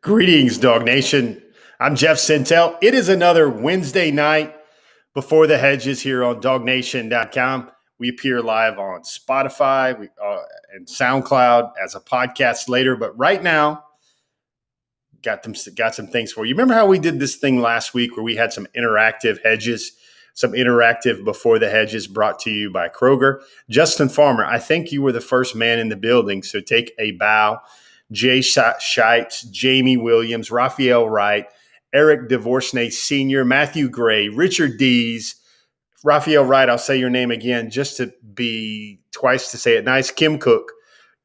Greetings, Dog Nation. I'm Jeff Sintel. It is another Wednesday night before the hedges here on dognation.com. We appear live on Spotify and SoundCloud as a podcast later. But right now, got some things for you. Remember how we did this thing last week where we had some interactive hedges, some interactive Before the Hedges brought to you by Kroger? Justin Farmer, I think you were the first man in the building, so take a bow. Jay Scheitz, Jamie Williams, Raphael Wright, Eric DeVorsnay Sr., Matthew Gray, Richard Dees, Raphael Wright, I'll say your name again just to be twice to say it nice, Kim Cook,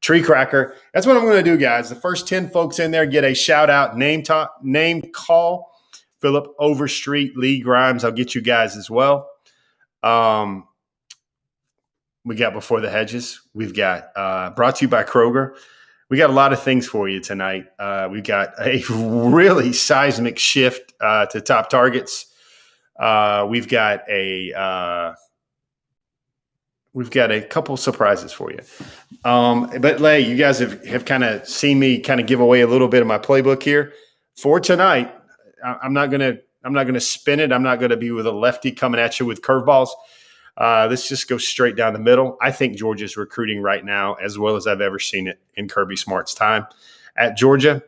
Tree Cracker. That's what I'm going to do, guys. The first 10 folks in there get a shout-out name call. Philip Overstreet, Lee Grimes, I'll get you guys as well. We got Before the Hedges. We've got brought to you by Kroger. We got a lot of things for you tonight. We've got a really seismic shift to top targets. We've got a couple surprises for you. But Lay, you guys have kind of seen me kind of give away a little bit of my playbook here for tonight. I'm not gonna spin it. I'm not gonna be with a lefty coming at you with curveballs. Let's just go straight down the middle. I think Georgia's recruiting right now as well as I've ever seen it in Kirby Smart's time at Georgia.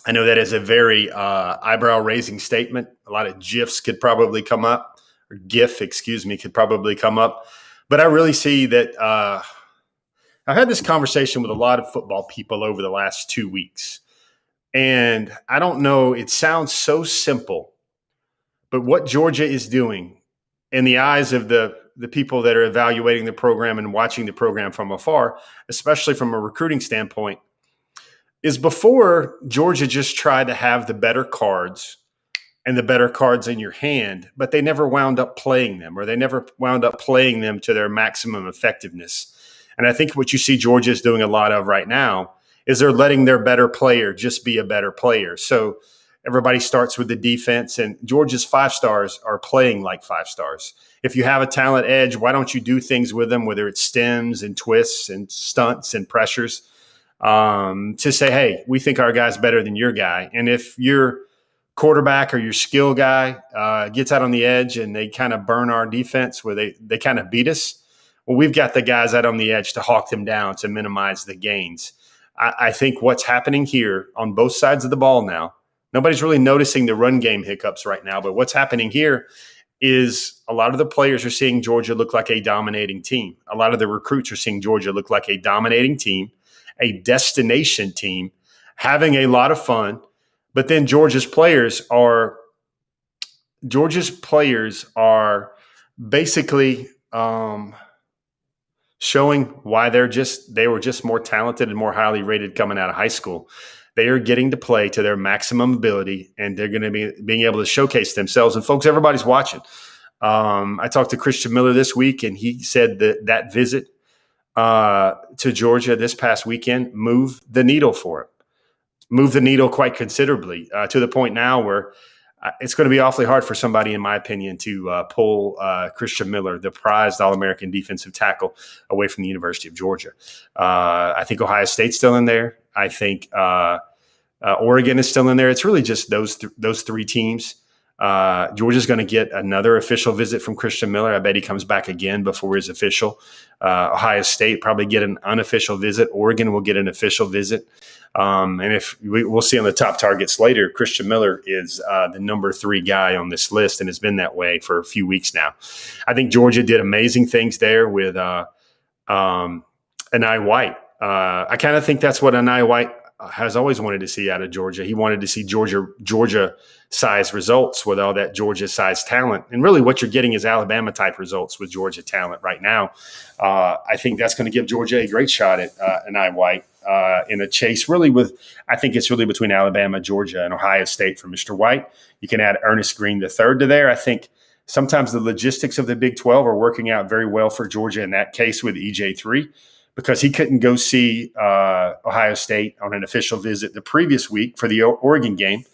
I know that is a very eyebrow-raising statement. A lot of GIFs could probably come up, or GIF, could probably come up. But I really see that I've had this conversation with a lot of football people over the last 2 weeks. And I don't know, it sounds so simple, but what Georgia is doing in the eyes of the people that are evaluating the program and watching the program from afar, especially from a recruiting standpoint, is before Georgia just tried to have the better cards and the better cards in your hand, but they never wound up playing them, or they never wound up playing them to their maximum effectiveness. And I think what you see Georgia is doing a lot of right now is they're letting their better player just be a better player. So everybody starts with the defense, and Georgia's 5 stars are playing like 5 stars. If you have a talent edge, why don't you do things with them, whether it's stems and twists and stunts and pressures, to say, hey, we think our guy's better than your guy. And if your quarterback or your skill guy gets out on the edge and they kind of burn our defense where they kind of beat us, well, we've got the guys out on the edge to hawk them down to minimize the gains. I think what's happening here on both sides of the ball now, nobody's really noticing the run game hiccups right now, but what's happening here is a lot of the players are seeing Georgia look like a dominating team. A lot of the recruits are seeing Georgia look like a dominating team, a destination team, having a lot of fun. But then Georgia's players are basically showing why they were just more talented and more highly rated coming out of high school. They are getting to play to their maximum ability, and they're going to be being able to showcase themselves. And folks, everybody's watching. I talked to Christian Miller this week, and he said that visit to Georgia this past weekend moved the needle for him. Moved the needle quite considerably to the point now where it's going to be awfully hard for somebody, in my opinion, to pull Christian Miller, the prized All-American defensive tackle, away from the University of Georgia. I think Ohio State's still in there. I think Oregon is still in there. It's really just those 3 teams. Georgia's going to get another official visit from Christian Miller. I bet he comes back again before his official. Ohio State probably get an unofficial visit. Oregon will get an official visit. And if we'll see on the top targets later, Christian Miller is the number 3 guy on this list and has been that way for a few weeks now. I think Georgia did amazing things there with Anai White. I kind of think that's what Anai White has always wanted to see out of Georgia. He wanted to see Georgia-sized results with all that Georgia-sized talent. And really what you're getting is Alabama-type results with Georgia talent right now. I think that's going to give Georgia a great shot at Anai White in a chase I think it's really between Alabama, Georgia, and Ohio State for Mr. White. You can add Ernest Green III to there. I think sometimes the logistics of the Big 12 are working out very well for Georgia in that case with EJ3. Because he couldn't go see Ohio State on an official visit the previous week for the Oregon game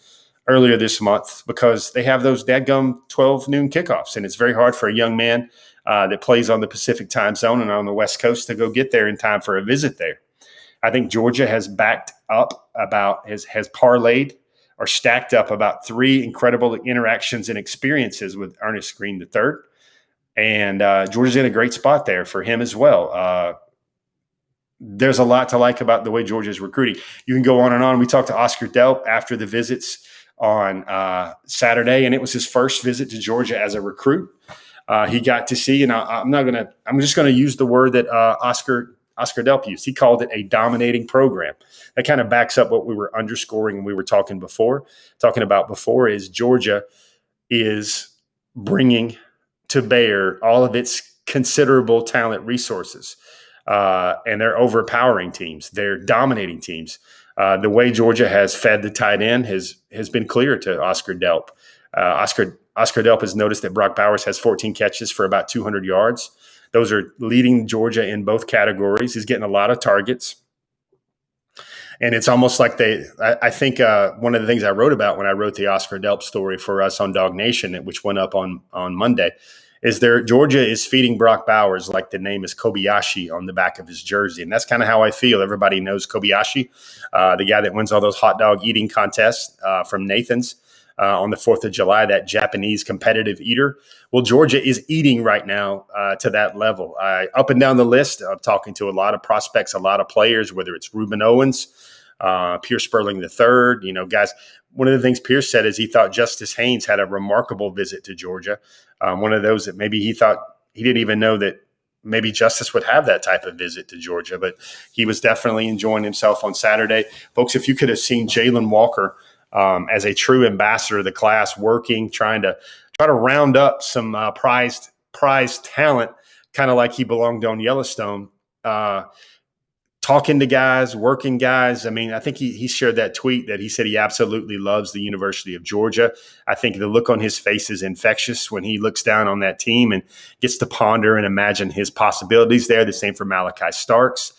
earlier this month, because they have those dadgum 12 noon kickoffs. And it's very hard for a young man that plays on the Pacific time zone and on the West Coast to go get there in time for a visit there. I think Georgia has backed up has parlayed or stacked up about 3 incredible interactions and experiences with Ernest Green III. And Georgia's in a great spot there for him as well. There's a lot to like about the way Georgia's recruiting. You can go on and on. We talked to Oscar Delp after the visits on Saturday, and it was his first visit to Georgia as a recruit. He got to see, and I'm just going to use the word that Oscar Delp used. He called it a dominating program. That kind of backs up what we were underscoring and we were talking about before is Georgia is bringing to bear all of its considerable talent resources. And they're overpowering teams. They're dominating teams. The way Georgia has fed the tight end has been clear to Oscar Delp. Oscar Delp has noticed that Brock Bowers has 14 catches for about 200 yards. Those are leading Georgia in both categories. He's getting a lot of targets. And it's almost like I think one of the things I wrote about when I wrote the Oscar Delp story for us on Dog Nation, which went up on Monday, is Georgia is feeding Brock Bowers like the name is Kobayashi on the back of his jersey. And that's kind of how I feel. Everybody knows Kobayashi, the guy that wins all those hot dog eating contests from Nathan's on the 4th of July, that Japanese competitive eater. Well, Georgia is eating right now to that level. Up and down the list, I'm talking to a lot of prospects, a lot of players, whether it's Reuben Owens, Pierce Sperling III, guys. One of the things Pierce said is he thought Justice Haynes had a remarkable visit to Georgia. One of those that maybe he thought he didn't even know that maybe Justice would have that type of visit to Georgia, but he was definitely enjoying himself on Saturday. Folks, if you could have seen Jalen Walker as a true ambassador of the class, working, trying to round up some prized talent, kind of like he belonged on Yellowstone, talking to guys, working guys. I mean, I think he shared that tweet that he said he absolutely loves the University of Georgia. I think the look on his face is infectious when he looks down on that team and gets to ponder and imagine his possibilities there. The same for Malachi Starks.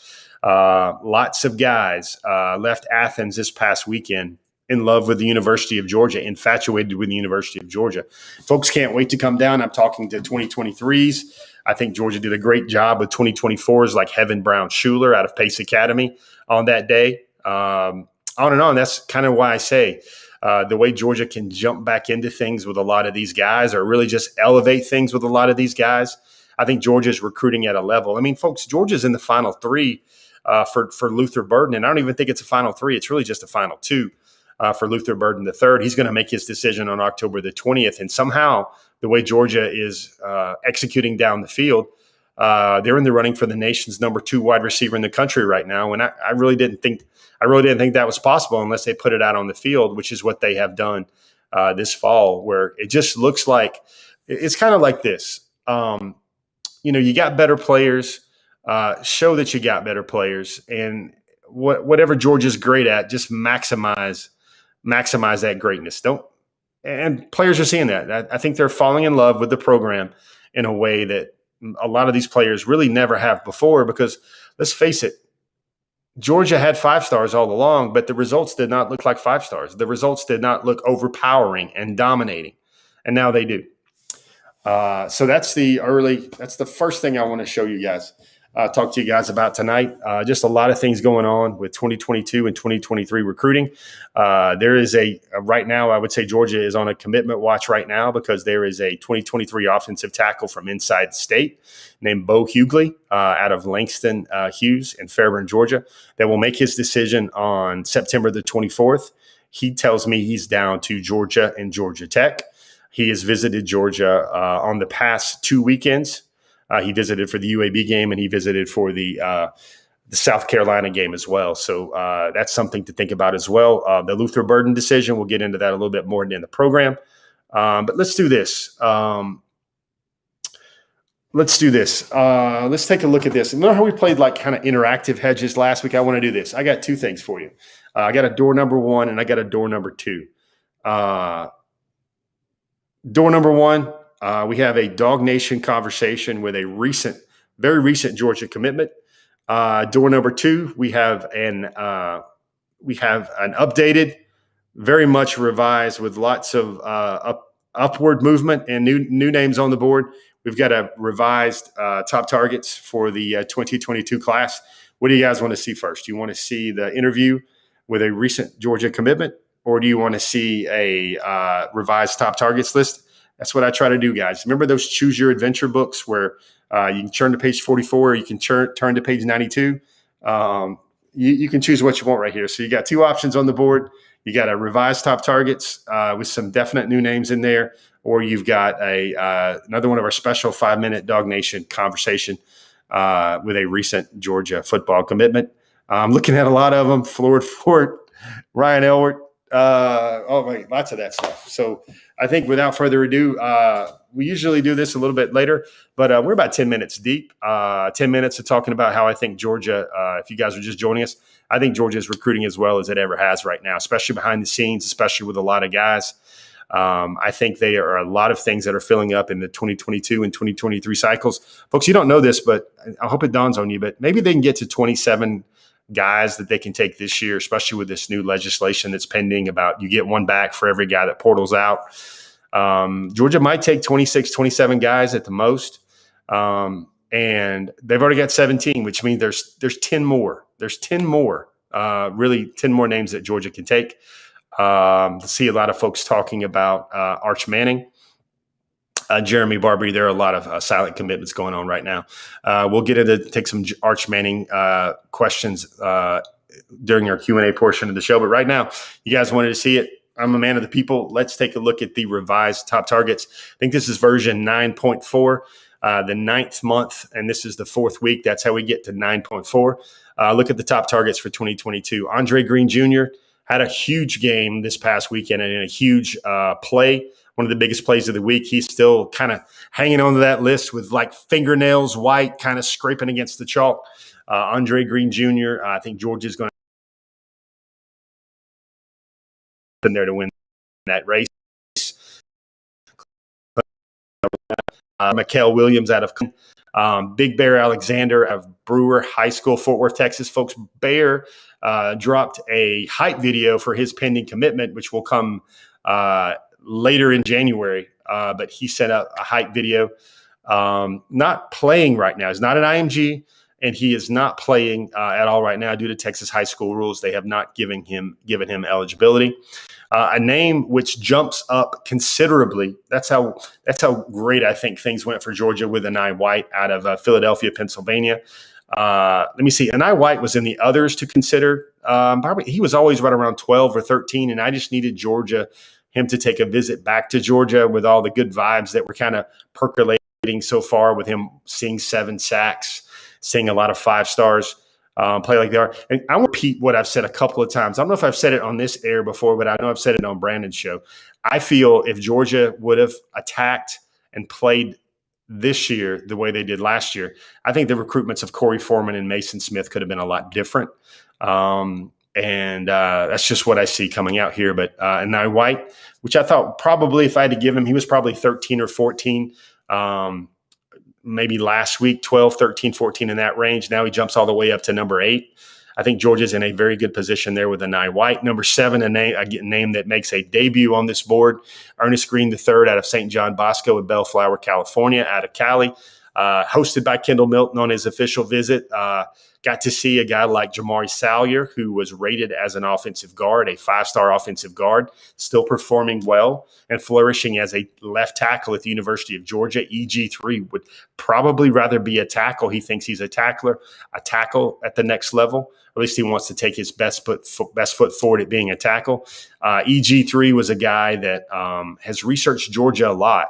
Lots of guys left Athens this past weekend in love with the University of Georgia, infatuated with the University of Georgia. Folks can't wait to come down. I'm talking to 2023s. I think Georgia did a great job with 2024s like Heaven Brown Schuler out of Pace Academy on that day. On and on. That's kind of why I say the way Georgia can jump back into things with a lot of these guys or really just elevate things with a lot of these guys. I think Georgia's recruiting at a level. I mean, folks, Georgia's in the Final 3 for Luther Burton, and I don't even think it's a Final 3. It's really just a Final 2 for Luther Burton III. He's going to make his decision on October the 20th, and somehow the way Georgia is executing down the field, they're in the running for the nation's number 2 wide receiver in the country right now. And I really didn't think that was possible unless they put it out on the field, which is what they have done this fall, where it just looks like it's kind of like this. You got better players, show that you got better players, and whatever Georgia's great at, just maximize that greatness. And players are seeing that. I think they're falling in love with the program in a way that a lot of these players really never have before, because let's face it, Georgia had 5 stars all along, but the results did not look like 5 stars. The results did not look overpowering and dominating, and now they do. So that's the first thing I want to show you guys. Talk to you guys about tonight. Just a lot of things going on with 2022 and 2023 recruiting. There is right now, I would say Georgia is on a commitment watch right now because there is a 2023 offensive tackle from inside the state named Beau Hughley out of Langston Hughes in Fairburn, Georgia, that will make his decision on September the 24th. He tells me he's down to Georgia and Georgia Tech. He has visited Georgia on the past 2 weekends. He visited for the UAB game, and he visited for the South Carolina game as well. So that's something to think about as well. The Luther Burton decision, we'll get into that a little bit more in the program. But let's do this. Let's take a look at this. Remember how we played like kind of interactive hedges last week? I want to do this. I got 2 things for you. I got a door number 1 and I got a door number 2. Door number 1. We have a Dog Nation conversation with a very recent Georgia commitment. Door number 2, we have an updated, very much revised with lots of upward movement and new names on the board. We've got a revised top targets for the 2022 class. What do you guys want to see first? Do you want to see the interview with a recent Georgia commitment, or do you want to see a revised top targets list? That's what I try to do, guys. Remember those Choose Your Adventure books where you can turn to page 44 or you can turn to page 92? You can choose what you want right here. So you got two options on the board. You got a revised top targets with some definite new names in there, or you've got another one of our special 5-minute Dog Nation conversation with a recent Georgia football commitment. I'm looking at a lot of them. Floyd Fort, Ryan Elwart. Lots of that stuff. So I think without further ado, we usually do this a little bit later, but we're about 10 minutes deep. 10 minutes of talking about how I think Georgia, if you guys are just joining us, I think Georgia is recruiting as well as it ever has right now, especially behind the scenes, especially with a lot of guys. I think there are a lot of things that are filling up in the 2022 and 2023 cycles. Folks, you don't know this, but I hope it dawns on you, but maybe they can get to 27 guys that they can take this year, especially with this new legislation that's pending about you get one back for every guy that portals out. Georgia might take 26, 27 guys at the most. And they've already got 17, which means there's 10 more. There's 10 more, really 10 more names that Georgia can take. See a lot of folks talking about Arch Manning. Jeremy Barbary, there are a lot of silent commitments going on right now. We'll take some Arch Manning questions during our Q&A portion of the show. But right now, you guys wanted to see it. I'm a man of the people. Let's take a look at the revised top targets. I think this is version 9.4, the 9th month, and this is the 4th week. That's how we get to 9.4. Look at the top targets for 2022. Andre Green Jr. had a huge game this past weekend and a huge play. One of the biggest plays of the week. He's still kind of hanging on to that list with like fingernails white, kind of scraping against the chalk. Andre Green Jr., I think Georgia's going to be there to win that race. Mikael Williams out of Big Bear Alexander out of Brewer High School, Fort Worth, Texas. Folks, Bear dropped a hype video for his pending commitment, which will come later in January, but he sent out a hype video. Not playing right now. He's not an IMG, and he is not playing at all right now due to Texas high school rules. They have not given him eligibility. A name which jumps up considerably. That's how great I think things went for Georgia with Anai White out of Philadelphia, Pennsylvania. Let me see. Anai White was in the others to consider. Probably he was always right around 12 or 13, and I just needed him to take a visit back to Georgia with all the good vibes that were kind of percolating so far with him seeing 7 sacks, seeing a lot of 5 stars play like they are. And I want to repeat what I've said a couple of times. I don't know if I've said it on this air before, but I know I've said it on Brandon's show. I feel if Georgia would have attacked and played this year the way they did last year, I think the recruitments of Corey Foreman and Mason Smith could have been a lot different. And that's just what I see coming out here. But Anai White, which I thought probably if I had to give him, he was probably 13 or 14, maybe last week, 12, 13, 14 in that range. Now he jumps all the way up to number 8. I think Georgia's in a very good position there with Anai White. Number 7, a name that makes a debut on this board, Ernest Green III out of St. John Bosco in Bellflower, California, out of Cali. Hosted by Kendall Milton on his official visit. Got to see a guy like Jamari Salyer, who was rated as an offensive guard, a 5-star offensive guard, still performing well and flourishing as a left tackle at the University of Georgia. EG3 would probably rather be a tackle. He thinks he's a tackle at the next level. Or at least he wants to take his best foot forward at being a tackle. EG3 was a guy that has researched Georgia a lot.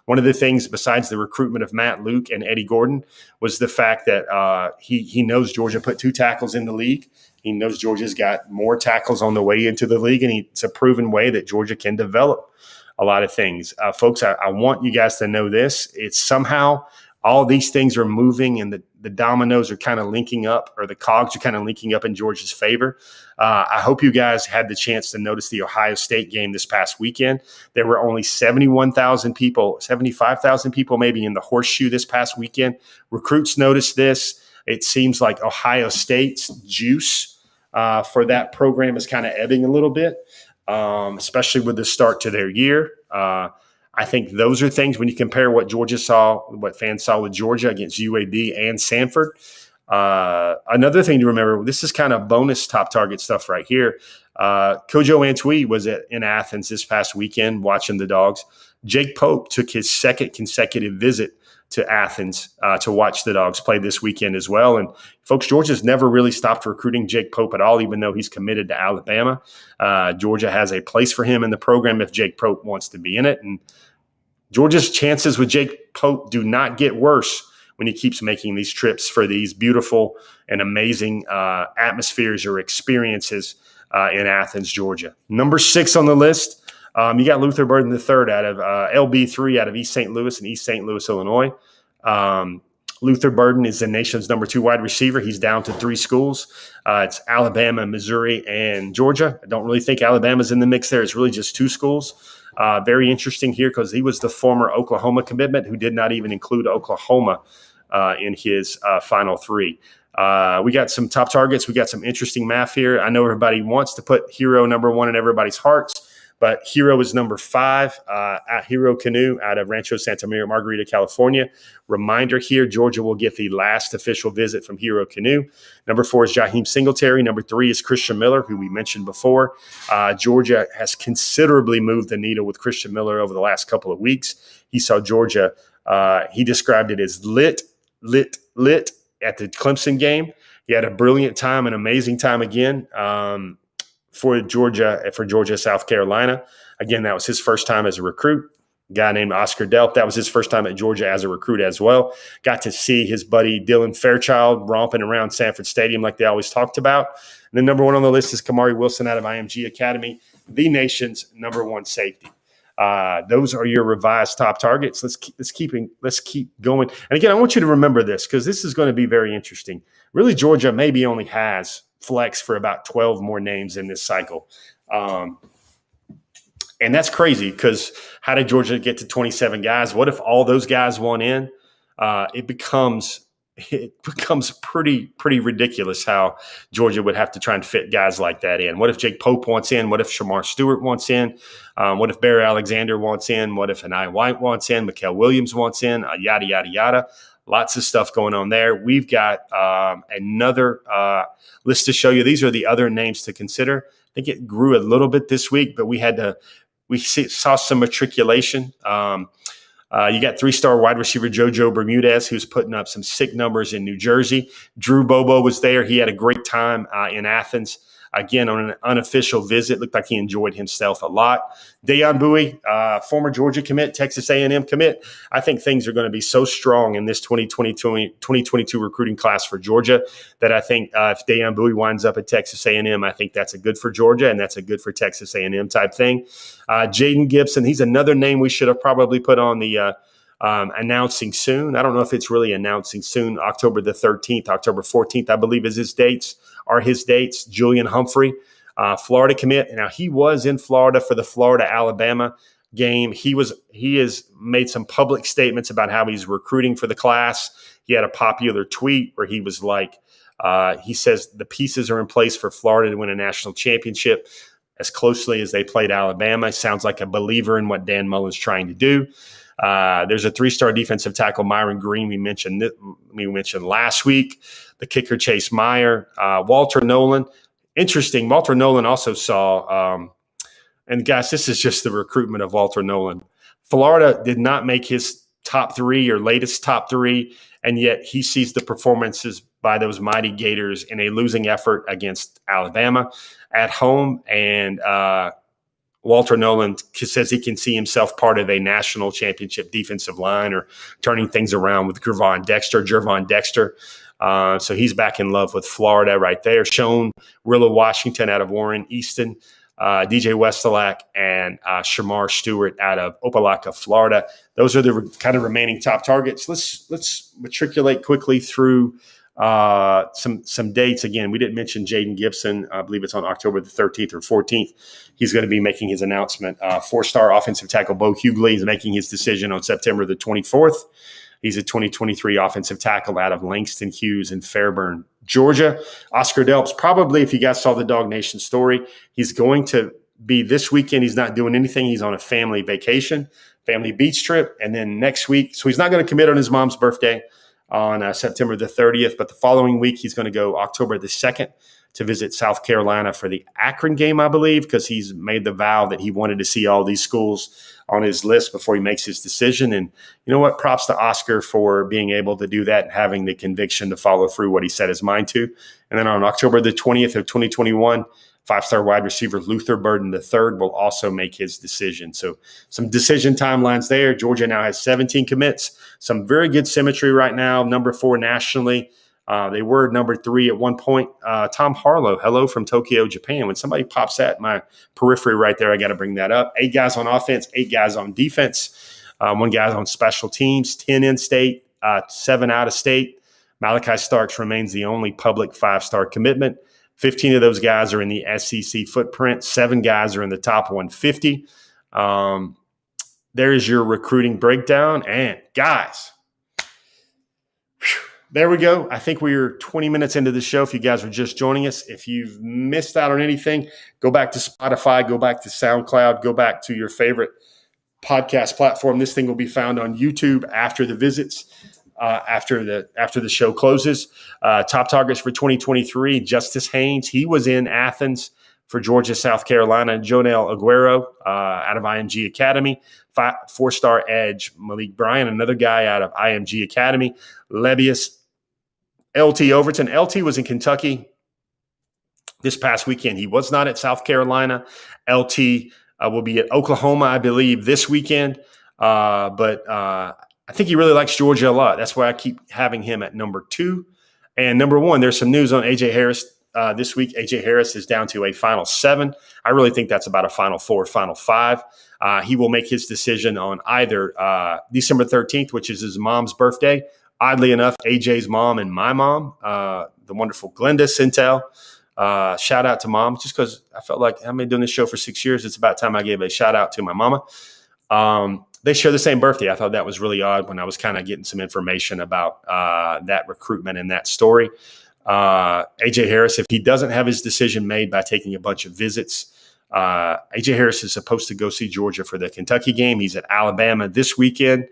One of the things besides the recruitment of Matt Luke and Eddie Gordon was the fact that he knows Georgia put 2 tackles in the league. He knows Georgia's got more tackles on the way into the league, and it's a proven way that Georgia can develop a lot of things. Folks, I want you guys to know this. It's somehow all these things are moving and the dominoes are kind of linking up, or the cogs are kind of linking up in Georgia's favor. I hope you guys had the chance to notice the Ohio State game this past weekend. There were only 71,000 people, 75,000 people maybe in the horseshoe this past weekend. Recruits noticed this. It seems like Ohio State's juice for that program is kind of ebbing a little bit, especially with the start to their year. I think those are things when you compare what Georgia saw, what fans saw with Georgia against UAB and Sanford. Another thing to remember, this is kind of bonus top target stuff right here. Kojo Antwi was in Athens this past weekend watching the Dogs. Jake Pope took his second consecutive visit to Athens to watch the Dogs play this weekend as well. And folks, Georgia's never really stopped recruiting Jake Pope at all, even though he's committed to Alabama. Georgia has a place for him in the program if Jake Pope wants to be in it. And Georgia's chances with Jake Pope do not get worse when he keeps making these trips for these beautiful and amazing atmospheres or experiences in Athens, Georgia. Number 6 on the list, you got Luther Burton III out of LB3 out of East St. Louis in East St. Louis, Illinois. Luther Burton is the nation's number 2 wide receiver. He's down to 3 schools. It's Alabama, Missouri, and Georgia. I don't really think Alabama's in the mix there. It's really just 2 schools. Very interesting here because he was the former Oklahoma commitment who did not even include Oklahoma in his final 3. We got some top targets. We got some interesting math here. I know everybody wants to put Hero number 1 in everybody's hearts, but Hero is number 5 at Hero Canoe out of Rancho Santa Margarita, California. Reminder here, Georgia will get the last official visit from Hero Canoe. Number 4 is Jaheim Singletary. Number 3 is Christian Miller, who we mentioned before. Georgia has considerably moved the needle with Christian Miller over the last couple of weeks. He saw Georgia, he described it as lit at the Clemson game. He had a brilliant time, an amazing time again. For Georgia, South Carolina. Again, that was his first time as a recruit. A guy named Oscar Delp, that was his first time at Georgia as a recruit as well. Got to see his buddy Dylan Fairchild romping around Sanford Stadium like they always talked about. And then number 1 on the list is Kamari Wilson out of IMG Academy, the nation's number 1 safety. Those are your revised top targets. Let's keep going. And again, I want you to remember this because this is going to be very interesting. Really, Georgia maybe only has flex for about 12 more names in this cycle. And that's crazy because how did Georgia get to 27 guys? What if all those guys want in? It becomes pretty ridiculous how Georgia would have to try and fit guys like that in. What if Jake Pope wants in? What if Shamar Stewart wants in? What if Barry Alexander wants in? What if Anai White wants in? Mikael Williams wants in? Yada, yada, yada. Lots of stuff going on there. We've got another list to show you. These are the other names to consider. I think it grew a little bit this week, but we saw some matriculation. You got 3-star wide receiver JoJo Bermudez, who's putting up some sick numbers in New Jersey. Drew Bobo was there. He had a great time in Athens. Again, on an unofficial visit, looked like he enjoyed himself a lot. Dion Bowie, former Georgia commit, Texas A&M commit. I think things are going to be so strong in this 2022 recruiting class for Georgia that I think if Dion Bowie winds up at Texas A&M, I think that's a good for Georgia and that's a good for Texas A&M type thing. Jaden Gibson, he's another name we should have probably put on the announcing soon. I don't know if it's really announcing soon. October the 13th, October 14th, I believe is his dates. Julian Humphrey, Florida commit. Now he was in Florida for the Florida-Alabama game. He has made some public statements about how he's recruiting for the class. He had a popular tweet where he was like, he says the pieces are in place for Florida to win a national championship as closely as they played Alabama. Sounds like a believer in what Dan Mullen's trying to do. There's a 3-star defensive tackle, Myron Green. We mentioned last week. The kicker, Chase Meyer, Walter Nolan. Interesting. Walter Nolan also saw, and guys, this is just the recruitment of Walter Nolan. Florida did not make his top 3 or latest top 3, and yet he sees the performances by those mighty Gators in a losing effort against Alabama at home, and Walter Nolan says he can see himself part of a national championship defensive line or turning things around with Gervon Dexter. So he's back in love with Florida right there. Sean Rilla Washington out of Warren Easton, DJ Westelak, and Shamar Stewart out of Opelika, Florida. Those are the kind of remaining top targets. Let's matriculate quickly through some dates. Again, we didn't mention Jaden Gibson. I believe it's on October the 13th or 14th. He's going to be making his announcement. 4-star offensive tackle Beau Hughley is making his decision on September the 24th. He's a 2023 offensive tackle out of Langston Hughes in Fairburn, Georgia. Oscar Delps, probably if you guys saw the Dog Nation story, he's going to be this weekend. He's not doing anything. He's on a family vacation, family beach trip. And then next week, so he's not going to commit on his mom's birthday. on September the 30th. But the following week, he's going to go October the 2nd to visit South Carolina for the Akron game, I believe, because he's made the vow that he wanted to see all these schools on his list before he makes his decision. And you know what? Props to Oscar for being able to do that and having the conviction to follow through what he set his mind to. And then on October the 20th of 2021, five-star wide receiver Luther Burton III will also make his decision. So some decision timelines there. Georgia now has 17 commits. Some very good symmetry right now. Number 4 nationally. They were number 3 at one point. Tom Harlow, hello from Tokyo, Japan. When somebody pops at my periphery right there, I got to bring that up. 8 guys on offense, 8 guys on defense. 1 guy on special teams, 10 in-state, 7 out-of-state. Malachi Starks remains the only public 5-star commitment. 15 of those guys are in the SEC footprint. 7 guys are in the top 150. There's your recruiting breakdown. And guys, there we go. I think we're 20 minutes into the show. If you guys are just joining us, if you've missed out on anything, go back to Spotify, go back to SoundCloud, go back to your favorite podcast platform. This thing will be found on YouTube after the visits. After the show closes. Top targets for 2023, Justice Haynes. He was in Athens for Georgia, South Carolina. Jonel Aguero out of IMG Academy. 4-star edge, Malik Bryan, another guy out of IMG Academy. Lebius, LT Overton. LT was in Kentucky this past weekend. He was not at South Carolina. LT will be at Oklahoma, I believe, this weekend. But I think he really likes Georgia a lot. That's why I keep having him at number 2. And number 1, there's some news on A.J. Harris this week. A.J. Harris is down to a final 7. I really think that's about a final 4, final 5. He will make his decision on either December 13th, which is his mom's birthday. Oddly enough, A.J.'s mom and my mom, the wonderful Glenda Sintel. Shout out to mom, just because I felt like I've been doing this show for 6 years. It's about time I gave a shout out to my mama. They share the same birthday. I thought that was really odd when I was kind of getting some information about that recruitment and that story. A.J. Harris, if he doesn't have his decision made by taking a bunch of visits, A.J. Harris is supposed to go see Georgia for the Kentucky game. He's at Alabama this weekend.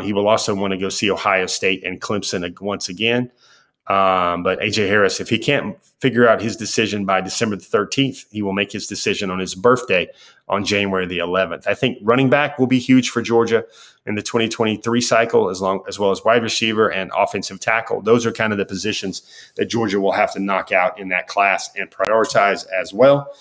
He will also want to go see Ohio State and Clemson once again. But A.J. Harris, if he can't figure out his decision by December the 13th, he will make his decision on his birthday on January the 11th. I think running back will be huge for Georgia in the 2023 cycle, as well as wide receiver and offensive tackle. Those are kind of the positions that Georgia will have to knock out in that class and prioritize as well.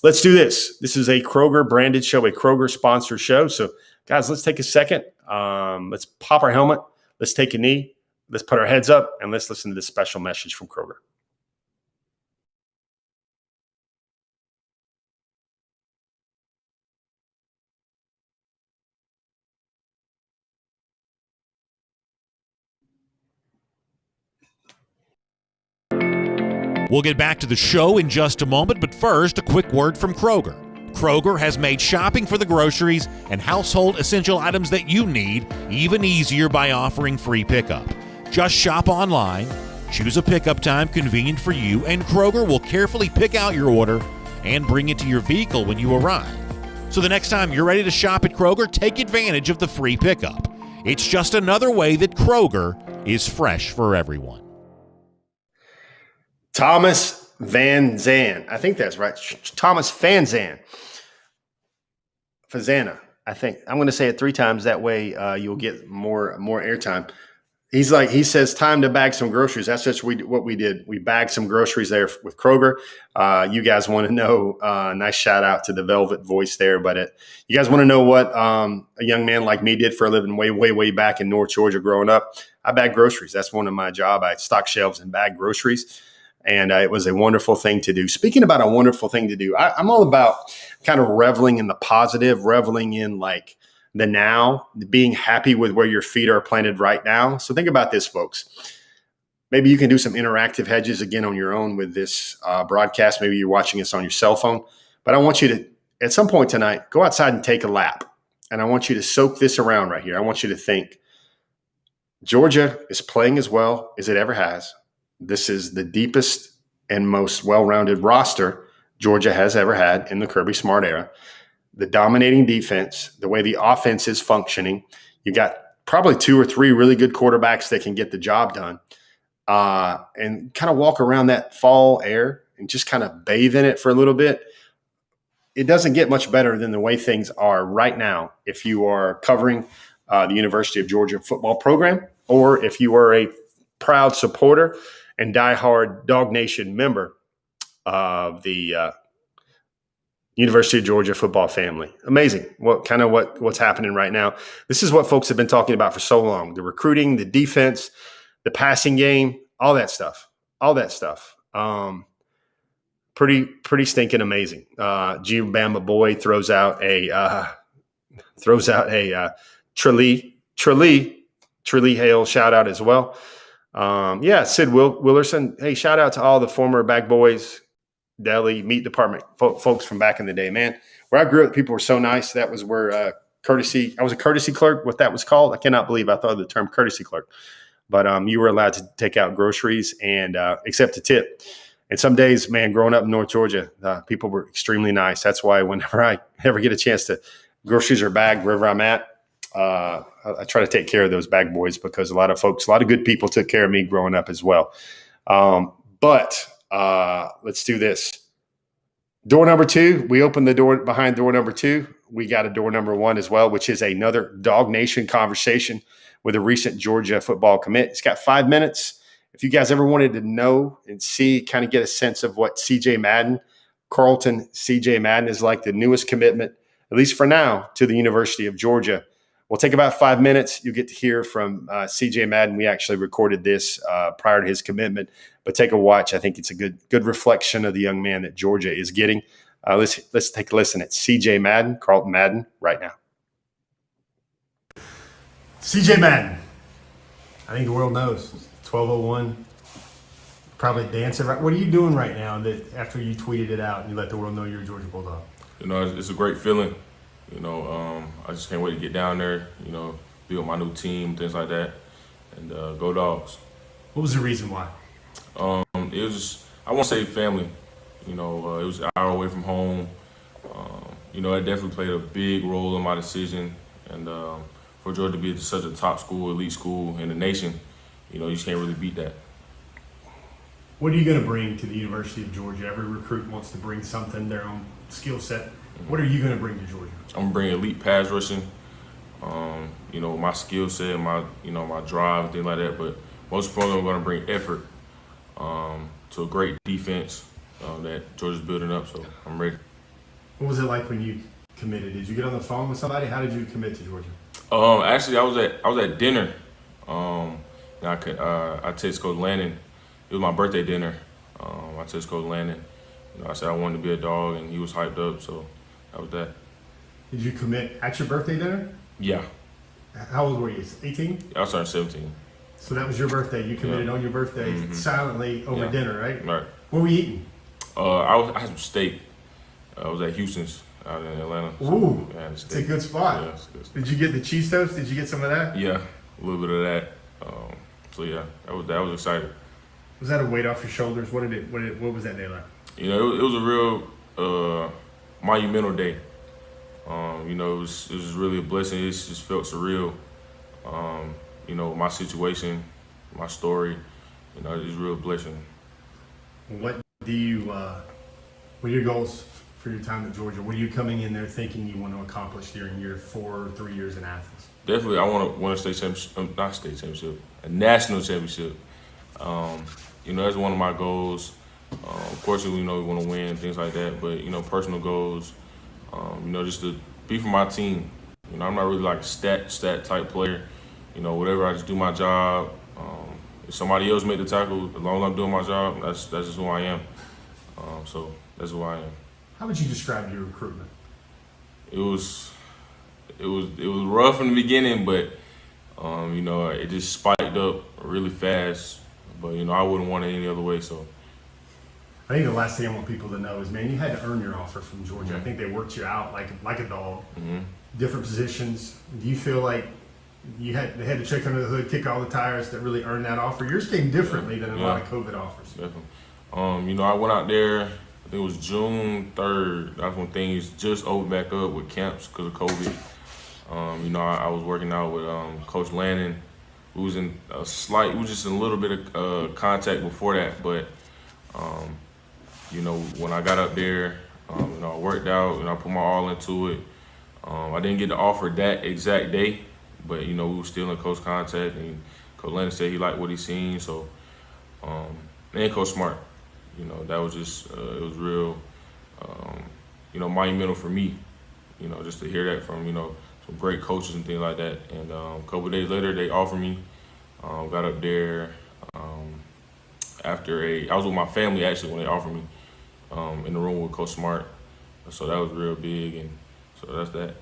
Let's do this. This is a Kroger branded show, a Kroger sponsored show. So, guys, let's take a second. Let's pop our helmet. Let's take a knee. Let's put our heads up and let's listen to this special message from Kroger. We'll get back to the show in just a moment, but first, a quick word from Kroger. Kroger has made shopping for the groceries and household essential items that you need even easier by offering free pickup. Just shop online, choose a pickup time convenient for you, and Kroger will carefully pick out your order and bring it to your vehicle when you arrive. So the next time you're ready to shop at Kroger, take advantage of the free pickup. It's just another way that Kroger is fresh for everyone. Thomas Van Zandt. I think that's right. Thomas Van Zandt. Fazana. I think I'm going to say it 3 times. That way you'll get more airtime. He says, time to bag some groceries. That's just what we did. We bagged some groceries there with Kroger. You guys want to know, nice shout out to the Velvet Voice there. But you guys want to know what a young man like me did for a living way back in North Georgia growing up? I bagged groceries. That's one of my job. I stock shelves and bag groceries. And it was a wonderful thing to do. Speaking about a wonderful thing to do, I'm all about kind of reveling in the positive, reveling in like the now, being happy with where your feet are planted right now. So think about this, folks. Maybe you can do some interactive hedges again on your own with this broadcast. Maybe you're watching us on your cell phone. But I want you to, at some point tonight, go outside and take a lap. And I want you to soak this around right here. I want you to think, Georgia is playing as well as it ever has. This is the deepest and most well-rounded roster Georgia has ever had in the Kirby Smart era. The dominating defense, the way the offense is functioning. You got probably 2 or 3 really good quarterbacks that can get the job done, and kind of walk around that fall air and just kind of bathe in it for a little bit. It doesn't get much better than the way things are right now if you are covering the University of Georgia football program, or if you are a proud supporter and diehard Dog Nation member of the University of Georgia football family. Amazing. What's happening right now. This is what folks have been talking about for so long. The recruiting, the defense, the passing game, all that stuff. Pretty stinking amazing. Bama Boy throws out a Tralee Hale shout out as well. Sid Willerson. Hey, shout out to all the former Bag Boys, deli, meat department folks from back in the day, man. Where I grew up, people were so nice. That was where I was a courtesy clerk, what that was called. I cannot believe I thought of the term courtesy clerk. But you were allowed to take out groceries and accept a tip. And some days, man, growing up in North Georgia, people were extremely nice. That's why whenever I ever get a chance to, groceries are bagged wherever I'm at, I try to take care of those bag boys, because a lot of good people took care of me growing up as well. But let's do this. Door number 2, we opened the door behind door number 2. We got a door number 1 as well, which is another Dog Nation conversation with a recent Georgia football commit. It's got 5 minutes. If you guys ever wanted to know and see, kind of get a sense of what Carlton CJ Madden is like, the newest commitment, at least for now, to the University of Georgia, we'll take about 5 minutes. You'll get to hear from CJ Madden. We actually recorded this prior to his commitment, but take a watch. I think it's a good reflection of the young man that Georgia is getting. Let's take a listen at CJ Madden, Carlton Madden, right now. CJ Madden, I think the world knows. 1201, probably dancing. What are you doing right now that after you tweeted it out and you let the world know you're a Georgia Bulldog? It's a great feeling. I just can't wait to get down there, be with my new team, things like that, and go Dogs. What was the reason why? It was just, I won't say family. It was an hour away from home. It definitely played a big role in my decision. And for Georgia to be such a top school, elite school in the nation, you just can't really beat that. What are you going to bring to the University of Georgia? Every recruit wants to bring something, their own skill set. What are you going to bring to Georgia? I'm going to bring elite pass rushing, my skill set, my drive, things like that. But most importantly, I'm going to bring effort to a great defense that Georgia's building up, so I'm ready. What was it like when you committed? Did you get on the phone with somebody? How did you commit to Georgia? Actually, I was at dinner. I texted Coach Landon. It was my birthday dinner. I texted Coach Landon. I said I wanted to be a Dog, and he was hyped up, so that was that. Did you commit at your birthday dinner? Yeah. How old were you? 18? I was turning 17. So that was your birthday. You committed on your birthday silently over dinner, right? Right. What were you eating? I had some steak. I was at Houston's out in Atlanta. Ooh, it's a good spot. Yeah, it's good. Did you get the cheese toast? Did you get some of that? Yeah, a little bit of that. That was exciting. Was that a weight off your shoulders? What was that day like? It was a real monumental day. It was really a blessing. It just felt surreal. My situation, my story, it's a real blessing. What are your goals for your time at Georgia? What are you coming in there thinking you want to accomplish during your 3 years in Athens? Definitely, I want to win a state championship, not state championship, a national championship. That's one of my goals. Of course, we want to win, things like that. But, personal goals, just to be for my team. I'm not really like a stat type player. Whatever, I just do my job. If somebody else make the tackle, as long as I'm doing my job, that's just who I am. So that's who I am. How would you describe your recruitment? It was rough in the beginning, but it just spiked up really fast. But I wouldn't want it any other way. So I think the last thing I want people to know is, man, you had to earn your offer from Georgia. I think they worked you out like a dog. Different positions. Do you feel like they had to check under the hood, kick all the tires that really earned that offer? Yours came differently than a lot of COVID offers. Definitely. I went out there, I think it was June 3rd. That's when things just opened back up with camps because of COVID. I was working out with Coach Lannon, who was just in a little bit of contact before that. But, when I got up there, I worked out and I put my all into it. I didn't get the offer that exact day, but, we were still in close contact. And Coach Lannon said he liked what he seen. So, and Coach Smart, that was just, it was real, monumental for me, just to hear that from, some great coaches and things like that. And a couple of days later, they offered me. Got up there I was with my family actually when they offered me in the room with Coach Smart. So that was real big, and so that's that.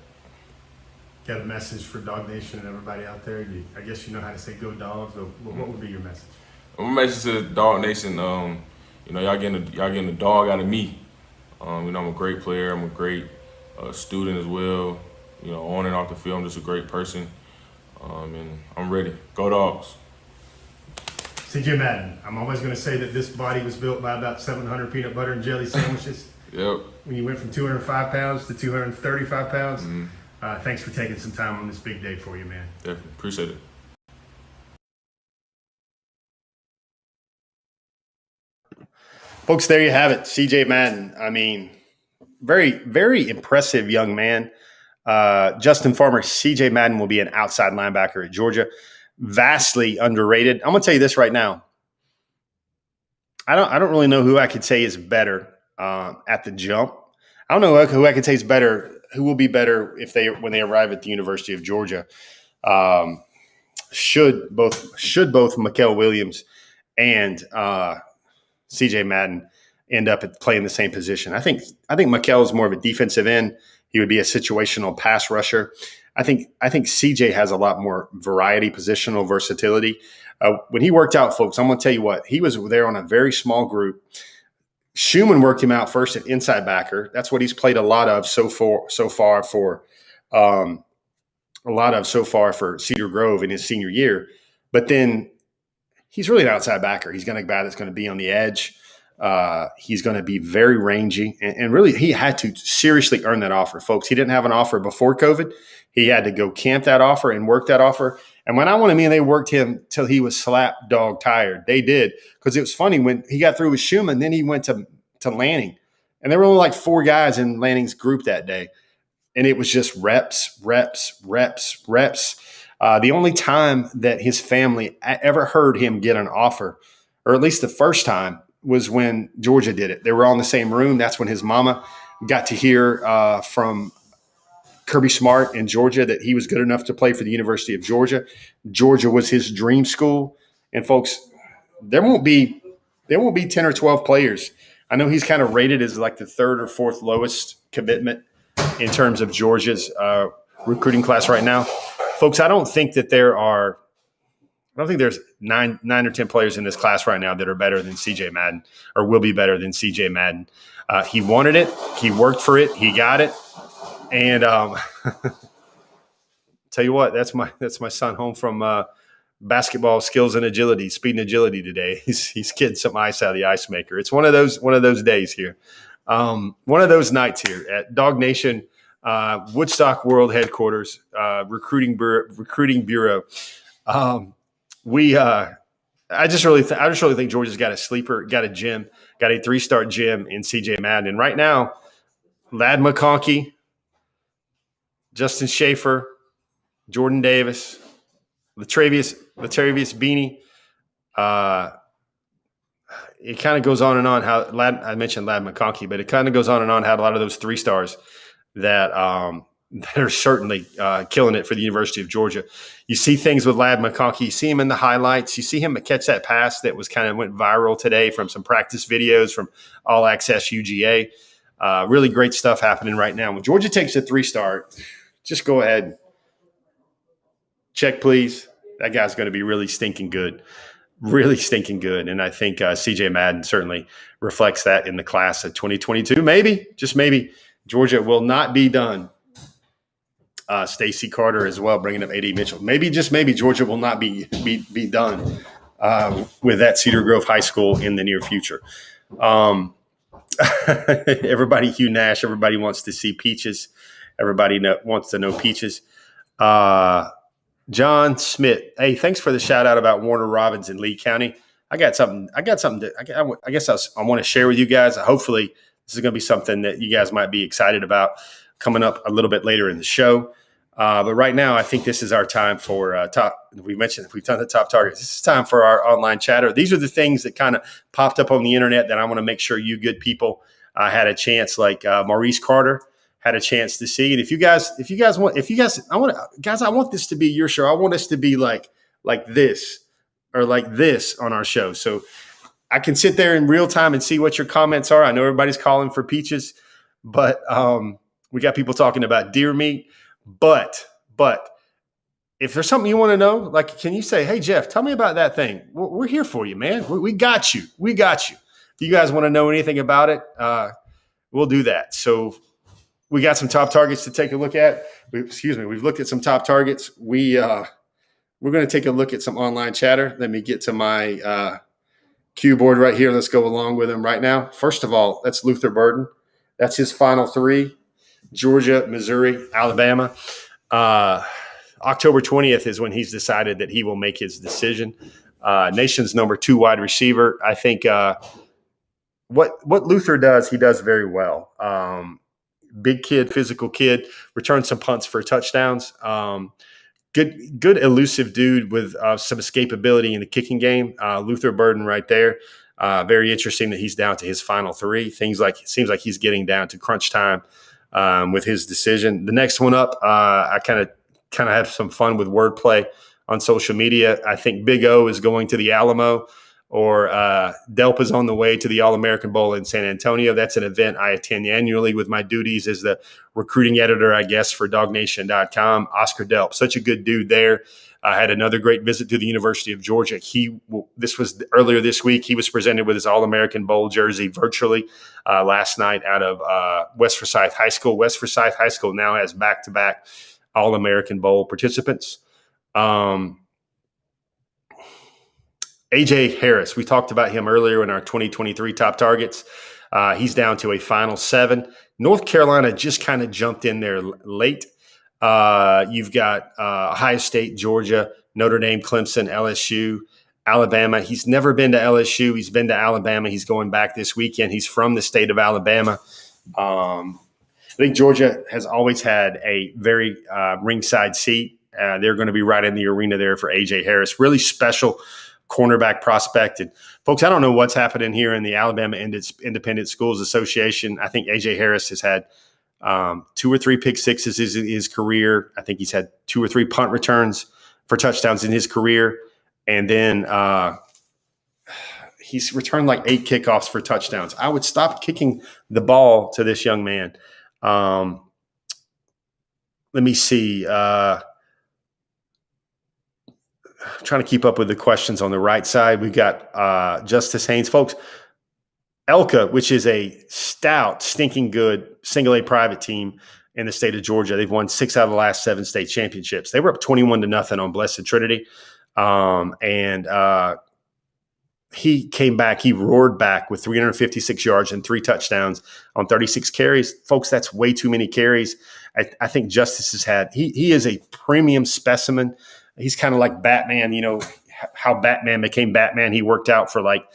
Got a message for Dog Nation and everybody out there? I guess you know how to say go Dogs, but what would be your message? My message to Dog Nation, y'all getting the dog out of me. I'm a great player. I'm a great student as well. On and off the field, I'm just a great person. And I'm ready. Go Dogs. CJ Madden, I'm always going to say that this body was built by about 700 peanut butter and jelly sandwiches. Yep. When you went from 205 pounds to 235 pounds. Mm-hmm. Thanks for taking some time on this big day for you, man. Definitely. Appreciate it. Folks, there you have it. CJ Madden. I mean, very, very impressive young man. Justin Farmer, CJ Madden will be an outside linebacker at Georgia. Vastly underrated. I'm going to tell you this right now. I don't really know who I could say is better at the jump. I don't know who I could say is better. Who will be better when they arrive at the University of Georgia? Should both Mikael Williams and CJ Madden end up playing the same position? I think Mikael is more of a defensive end. He would be a situational pass rusher. I think CJ has a lot more variety, positional versatility. When he worked out, folks, I'm going to tell you what, he was there on a very small group. Schumann worked him out first at inside backer. That's what he's played a lot of so far for Cedar Grove in his senior year. But then he's really an outside backer. He's going to be a guy that's going to be on the edge. He's going to be very rangy, and really he had to seriously earn that offer, folks. He didn't have an offer before COVID. He had to go camp that offer and work that offer. And when I want to mean they worked him till he was slap dog tired. They did, because it was funny when he got through with Schumann, then he went to Lanning, and there were only like 4 guys in Lanning's group that day, and it was just reps. The only time that his family ever heard him get an offer, or at least the first time, was when Georgia did it. They were all in the same room. That's when his mama got to hear from Kirby Smart in Georgia that he was good enough to play for the University of Georgia. Georgia was his dream school. And folks, there won't be 10 or 12 players. I know he's kind of rated as like the 3rd or 4th lowest commitment in terms of Georgia's recruiting class right now. Folks, I don't think there's 9 or 10 players in this class right now that are better than CJ Madden, or will be better than CJ Madden. He wanted it. He worked for it. He got it. And tell you what, that's my son home from basketball skills and agility, speed and agility today. He's getting some ice out of the ice maker. It's one of those days here. One of those nights here at Dog Nation, Woodstock World Headquarters, Recruiting Bureau. I just really think Georgia's got a sleeper, got a 3-star gem in CJ Madden. And right now, Ladd McConkey, Justin Schaefer, Jordan Davis, Latravius Beanie. It kind of goes on and on how I mentioned Ladd McConkey, but it kind of goes on and on how a lot of those 3-stars that are certainly killing it for the University of Georgia. You see things with Ladd McConkey. You see him in the highlights. You see him catch that pass that went viral today from some practice videos from All Access UGA. Really great stuff happening right now. When Georgia takes a 3-star, just go ahead. Check, please. That guy's going to be really stinking good. Really stinking good. And I think CJ Madden certainly reflects that in the class of 2022. Maybe, just maybe, Georgia will not be done. Stacey Carter as well, bringing up A.D. Mitchell. Maybe, just maybe, Georgia will not be done with that Cedar Grove High School in the near future. Everybody, Hugh Nash, everybody wants to see Peaches. Everybody wants to know Peaches. John Smith. Hey, thanks for the shout out about Warner Robins in Lee County. I got something I guess I want to share with you guys. Hopefully this is going to be something that you guys might be excited about coming up a little bit later in the show. But right now, I think this is our time for we've done the top targets. This is time for our online chatter. These are the things that kind of popped up on the internet that I want to make sure you good people had a chance, like Maurice Carter had a chance to see. And I want this to be your show. I want us to be like this or like this on our show. So I can sit there in real time and see what your comments are. I know everybody's calling for peaches, but we got people talking about deer meat. But if there's something you want to know, like, can you say, hey, Jeff, tell me about that thing? We're here for you, man. We got you. We got you. If you guys want to know anything about it, we'll do that. So we got some top targets to take a look at. We've looked at some top targets. We're going to take a look at some online chatter. Let me get to my cue board right here. Let's go along with him right now. First of all, that's Luther Burton. That's his final three. Georgia, Missouri, Alabama. October 20th is when he's decided that he will make his decision. Nation's number 2 wide receiver. I think what Luther does, he does very well. Big kid, physical kid, returns some punts for touchdowns. Good elusive dude with some escapability in the kicking game. Luther Burton right there. Very interesting that he's down to his final 3. Seems like he's getting down to crunch time with his decision. The next one up, I kind of have some fun with wordplay on social media. I think Big O is going to the Alamo, or Delp is on the way to the All-American Bowl in San Antonio. That's an event I attend annually with my duties as the recruiting editor, I guess, for DogNation.com. Oscar Delp, such a good dude there. I had another great visit to the University of Georgia. This was earlier this week. He was presented with his All-American Bowl jersey virtually last night out of West Forsyth High School. West Forsyth High School now has back-to-back All-American Bowl participants. A.J. Harris, we talked about him earlier in our 2023 top targets. He's down to a final 7. North Carolina just kind of jumped in there late. You've got Ohio State, Georgia, Notre Dame, Clemson, LSU, Alabama. He's never been to LSU. He's been to Alabama. He's going back this weekend. He's from the state of Alabama. I think Georgia has always had a very ringside seat. They're going to be right in the arena there for A.J. Harris. Really special cornerback prospect. And folks, I don't know what's happening here in the Alabama Independent Schools Association. I think A.J. Harris has had 2 or 3 pick sixes in his career. I think he's had 2 or 3 punt returns for touchdowns in his career. And then he's returned like 8 kickoffs for touchdowns. I would stop kicking the ball to this young man. Let me see. Trying to keep up with the questions on the right side. We've got Justice Haynes. Folks, Elka, which is a stout, stinking good single-A private team in the state of Georgia. They've won 6 out of the last 7 state championships. They were up 21-0 on Blessed Trinity. He came back. He roared back with 356 yards and 3 touchdowns on 36 carries. Folks, that's way too many carries. I think Justice has had – he is a premium specimen. He's kind of like Batman, you know, how Batman became Batman. He worked out for like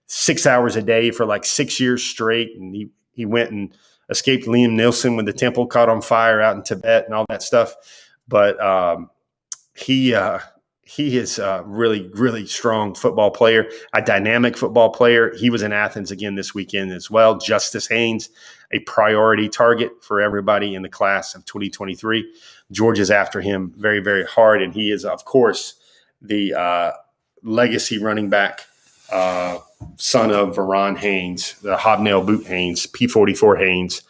6 hours a day for like 6 years straight. And he went and escaped Liam Neeson when the temple caught on fire out in Tibet and all that stuff. But he is a really, really strong football player, a dynamic football player. He was in Athens again this weekend as well. Justice Haynes, a priority target for everybody in the class of 2023. Georgia's after him very, very hard. And he is, of course, the legacy running back, son of Veron Haynes, the hobnail boot Haynes, P44 Haynes,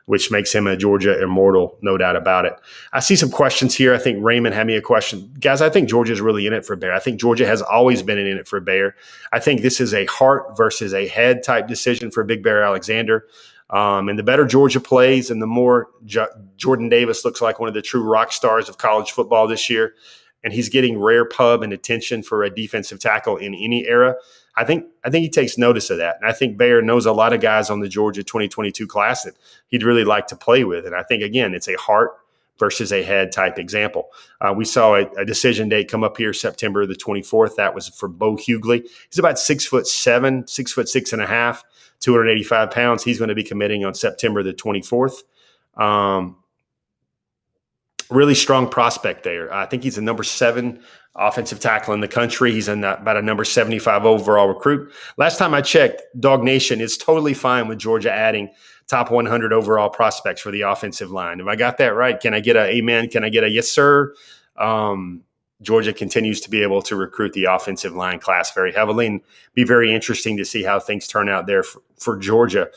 which makes him a Georgia immortal, no doubt about it. I see some questions here. I think Raymond had me a question. Guys, I think Georgia's really in it for Bear. I think Georgia has always been in it for Bear. I think this is a heart versus a head type decision for Big Bear Alexander. And the better Georgia plays and the more Jordan Davis looks like one of the true rock stars of college football this year, and he's getting rare pub and attention for a defensive tackle in any era, I think he takes notice of that. And I think Bayer knows a lot of guys on the Georgia 2022 class that he'd really like to play with. And I think, again, it's a heart versus a head type example. We saw a decision date come up here September the 24th. That was for Beau Hughley. He's about 6'7", 6'6.5", 285 pounds. He's going to be committing on September the 24th. Really strong prospect there. I think he's a number 7 offensive tackle in the country. He's about a number 75 overall recruit. Last time I checked, Dog Nation is totally fine with Georgia adding top 100 overall prospects for the offensive line. Have I got that right? Can I get an amen? Can I get a yes, sir? Georgia continues to be able to recruit the offensive line class very heavily, and be very interesting to see how things turn out there for Georgia.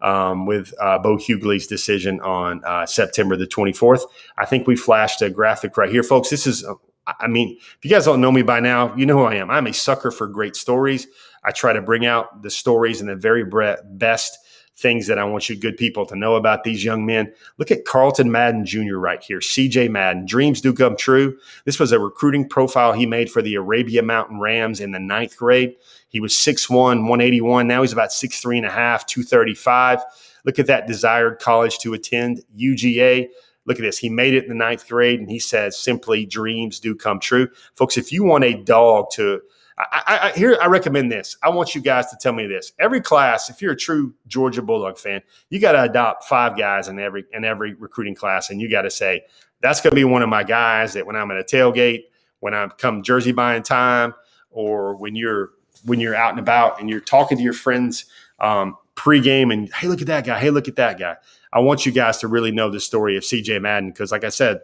With Beau Hughley's decision on September the 24th. I think we flashed a graphic right here, folks. This is, if you guys don't know me by now, you know who I am. I'm a sucker for great stories. I try to bring out the stories and the very best things that I want you good people to know about these young men. Look at Carlton Madden Jr. right here, CJ Madden. Dreams do come true. This was a recruiting profile he made for the Arabia Mountain Rams in the 9th grade. He was 6'1", 181. Now he's about 6'3.5", 235. Look at that desired college to attend, UGA. Look at this. He made it in the 9th grade, and he says simply, dreams do come true. Folks, if you want a dog to I recommend this. I want you guys to tell me this. Every class, if you're a true Georgia Bulldog fan, you got to adopt 5 guys in every recruiting class, and you got to say, that's going to be one of my guys that when I'm at a tailgate, when I come jersey buying time, or when you're out and about and you're talking to your friends pregame and, hey, look at that guy. Hey, look at that guy. I want you guys to really know the story of CJ Madden because, like I said,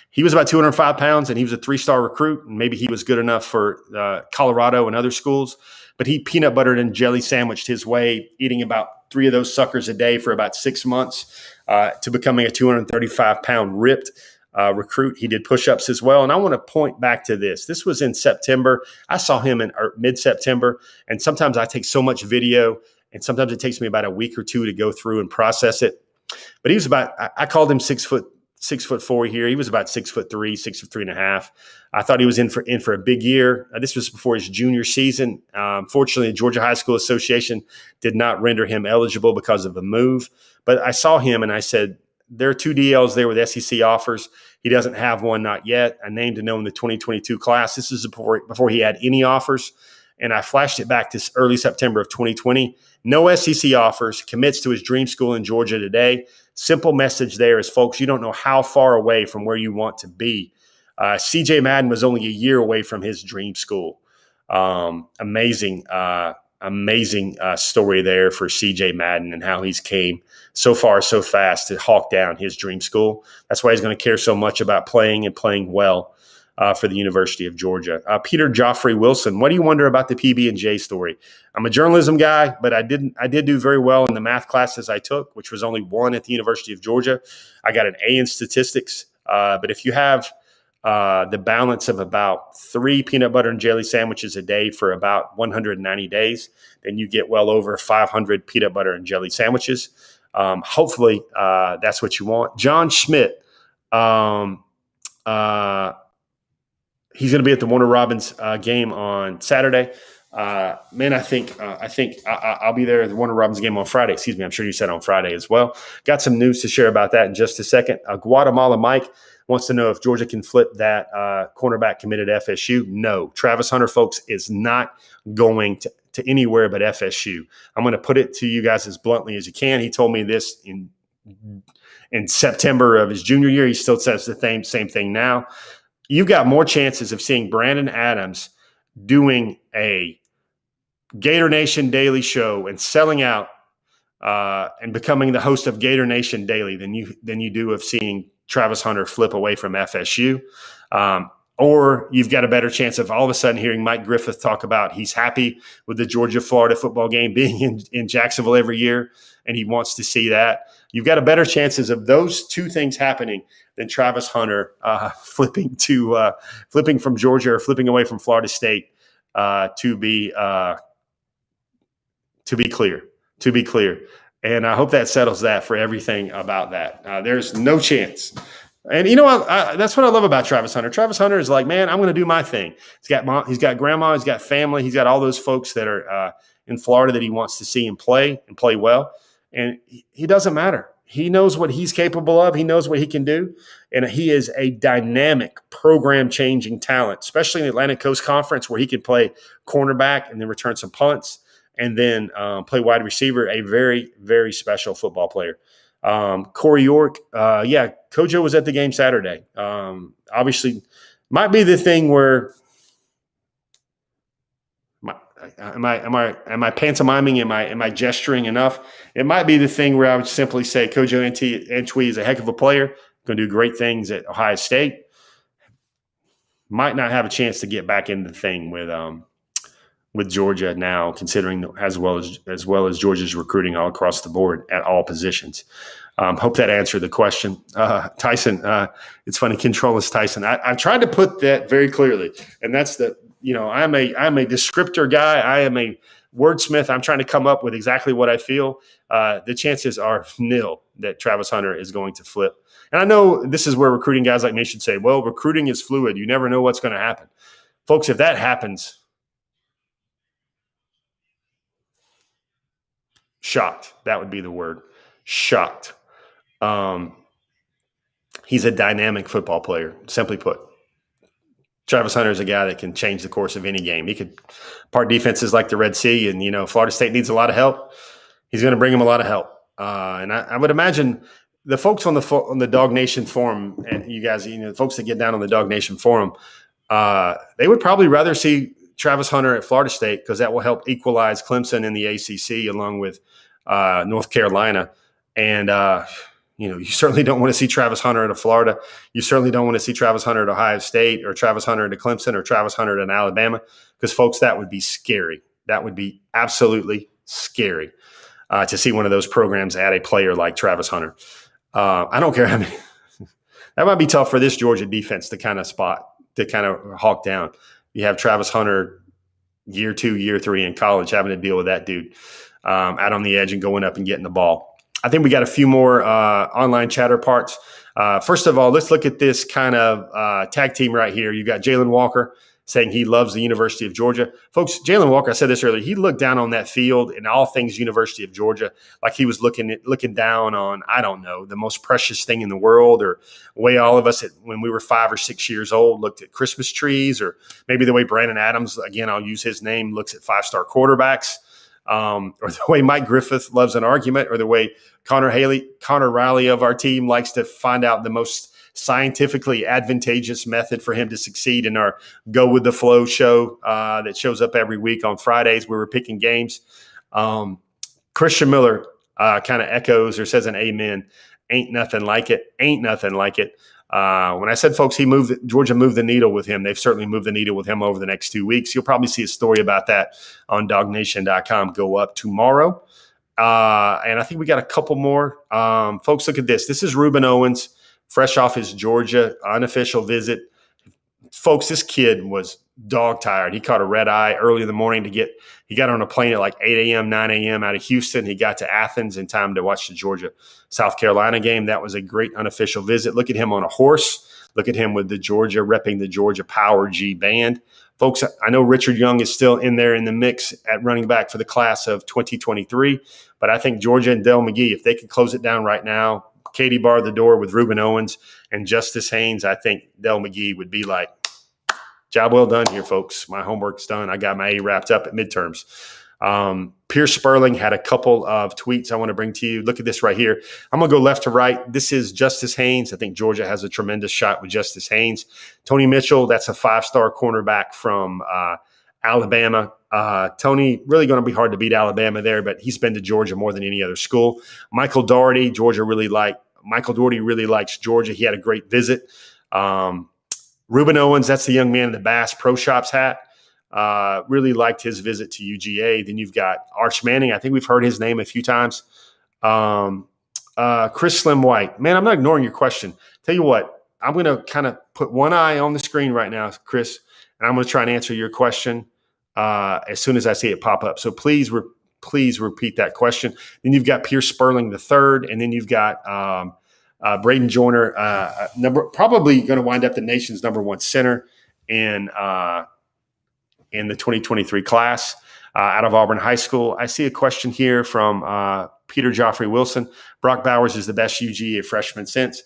he was about 205 pounds, and he was a 3-star recruit, and maybe he was good enough for Colorado and other schools. But he peanut buttered and jelly sandwiched his way, eating about 3 of those suckers a day for about 6 months to becoming a 235-pound ripped recruit. He did push-ups as well. And I want to point back to this. This was in September. I saw him in mid-September, and sometimes I take so much video, and sometimes it takes me about a week or 2 to go through and process it. But he was about, I called him 6'4" here. He was about 6'3", 6'3.5". I thought he was in for a big year. This was before his junior season. Fortunately, the Georgia High School Association did not render him eligible because of the move. But I saw him and I said, there are 2 DLs there with SEC offers. He doesn't have one, not yet. I named to know in the 2022 class. This is before he had any offers. And I flashed it back to early September of 2020. No SEC offers, commits to his dream school in Georgia today. Simple message there is, folks, you don't know how far away from where you want to be. CJ Madden was only a year away from his dream school. Amazing story there for CJ Madden and how he's came so far so fast to hawk down his dream school. That's why he's going to care so much about playing and playing well for the University of Georgia. Peter Joffrey Wilson, what do you wonder about the PB&J story? I'm a journalism guy, but I did do very well in the math classes I took, which was only 1 at the University of Georgia. I got an A in statistics. But if you have the balance of about 3 peanut butter and jelly sandwiches a day for about 190 days, then you get well over 500 peanut butter and jelly sandwiches. Hopefully that's what you want. John Schmidt, he's going to be at the Warner Robins game on Saturday. Man, I think I'll be there at the Warner Robins game on Friday. Excuse me. I'm sure you said on Friday as well. Got some news to share about that in just a second. Guatemala Mike wants to know if Georgia can flip that cornerback committed FSU. No. Travis Hunter, folks, is not going to anywhere but FSU. I'm going to put it to you guys as bluntly as you can. He told me this in September of his junior year. He still says the same thing now. You've got more chances of seeing Brandon Adams doing a Gator Nation Daily show and selling out and becoming the host of Gator Nation Daily than you do of seeing Travis Hunter flip away from FSU. Or you've got a better chance of all of a sudden hearing Mike Griffith talk about he's happy with the Georgia-Florida football game being in Jacksonville every year, and he wants to see that. You've got a better chances of those 2 things happening than Travis Hunter flipping from Georgia or flipping away from Florida State. To be clear, and I hope that settles that for everything about that. There's no chance. And you know what? That's what I love about Travis Hunter. Travis Hunter is like, man, I'm going to do my thing. He's got mom, he's got grandma, he's got family, he's got all those folks that are in Florida that he wants to see him play and play well. And he doesn't matter. he knows what he's capable of. He knows what he can do. And he is a dynamic program-changing talent, especially in the Atlantic Coast Conference where he can play cornerback and then return some punts and then play wide receiver, a very, very special football player. Corey York, Kojo was at the game Saturday. Obviously, might be the thing where am I pantomiming? Am I gesturing enough? It might be the thing where I would simply say Kojo Antwi is a heck of a player, going to do great things at Ohio State. Might not have a chance to get back into the thing with Georgia now, considering as well as Georgia's recruiting all across the board at all positions. Hope that answered the question. Tyson, it's funny, control is Tyson. I tried to put that very clearly, and that's I'm a descriptor guy. I am a wordsmith. I'm trying to come up with exactly what I feel. The chances are nil that Travis Hunter is going to flip. And I know this is where recruiting guys like me should say, well, recruiting is fluid. You never know what's going to happen. Folks, if that happens, shocked. That would be the word. Shocked. He's a dynamic football player, simply put. Travis Hunter is a guy that can change the course of any game. He could part defenses like the Red Sea, and, Florida State needs a lot of help. He's going to bring him a lot of help. And I would imagine the folks on the Dog Nation forum, and you guys, the folks that get down on the Dog Nation forum, they would probably rather see Travis Hunter at Florida State because that will help equalize Clemson in the ACC along with North Carolina. And, you certainly don't want to see Travis Hunter at Florida. You certainly don't want to see Travis Hunter at Ohio State or Travis Hunter at Clemson or Travis Hunter at Alabama because, folks, that would be scary. That would be absolutely scary to see one of those programs add a player like Travis Hunter. I don't care how many. That might be tough for this Georgia defense to kind of hawk down. You have Travis Hunter year 2, year 3 in college having to deal with that dude out on the edge and going up and getting the ball. I think we got a few more online chatter parts. First of all, let's look at this kind of tag team right here. You got Jalen Walker saying he loves the University of Georgia. Folks, Jalen Walker, I said this earlier, he looked down on that field in all things University of Georgia like he was looking down on, I don't know, the most precious thing in the world, or the way all of us when we were 5 or 6 years old looked at Christmas trees, or maybe the way Brandon Adams, again, I'll use his name, looks at 5-star quarterbacks. Or the way Mike Griffith loves an argument, or the way Connor Riley of our team likes to find out the most scientifically advantageous method for him to succeed in our Go With The Flow show that shows up every week on Fridays where we're picking games. Christian Miller kind of echoes or says an amen. Ain't nothing like it. Ain't nothing like it. When I said, folks, Georgia moved the needle with him, they've certainly moved the needle with him over the next 2 weeks. You'll probably see a story about that on dognation.com go up tomorrow. And I think we got a couple more. Folks, look at this. This is Reuben Owens, fresh off his Georgia unofficial visit. Folks, this kid was dog tired. He caught a red eye early in the morning he got on a plane at like 8 a.m., 9 a.m. out of Houston. He got to Athens in time to watch the Georgia-South Carolina game. That was a great unofficial visit. Look at him on a horse. Look at him with repping the Georgia Power G band. Folks, I know Richard Young is still in there in the mix at running back for the class of 2023, but I think Georgia and Dell McGee, if they could close it down right now, Katie barred the door with Reuben Owens and Justice Haynes, I think Dell McGee would be like, job well done here, folks. My homework's done. I got my A wrapped up at midterms. Pierce Sperling had a couple of tweets I want to bring to you. Look at this right here. I'm going to go left to right. This is Justice Haynes. I think Georgia has a tremendous shot with Justice Haynes. Tony Mitchell, that's a 5-star cornerback from Alabama. Tony, really going to be hard to beat Alabama there, but he's been to Georgia more than any other school. Michael Doherty really likes Georgia. He had a great visit. Reuben Owens, that's the young man in the Bass Pro Shops hat. Really liked his visit to UGA. Then you've got Arch Manning. I think we've heard his name a few times. Chris Slim White. Man, I'm not ignoring your question. Tell you what, I'm going to kind of put one eye on the screen right now, Chris, and I'm going to try and answer your question as soon as I see it pop up. So please repeat that question. Then you've got Pierce Sperling III, and then you've got Braden Joyner, probably going to wind up the nation's number 1 center in the 2023 class. out of Auburn High School. I see a question here from Peter Joffrey Wilson. Brock Bowers is the best UGA freshman since.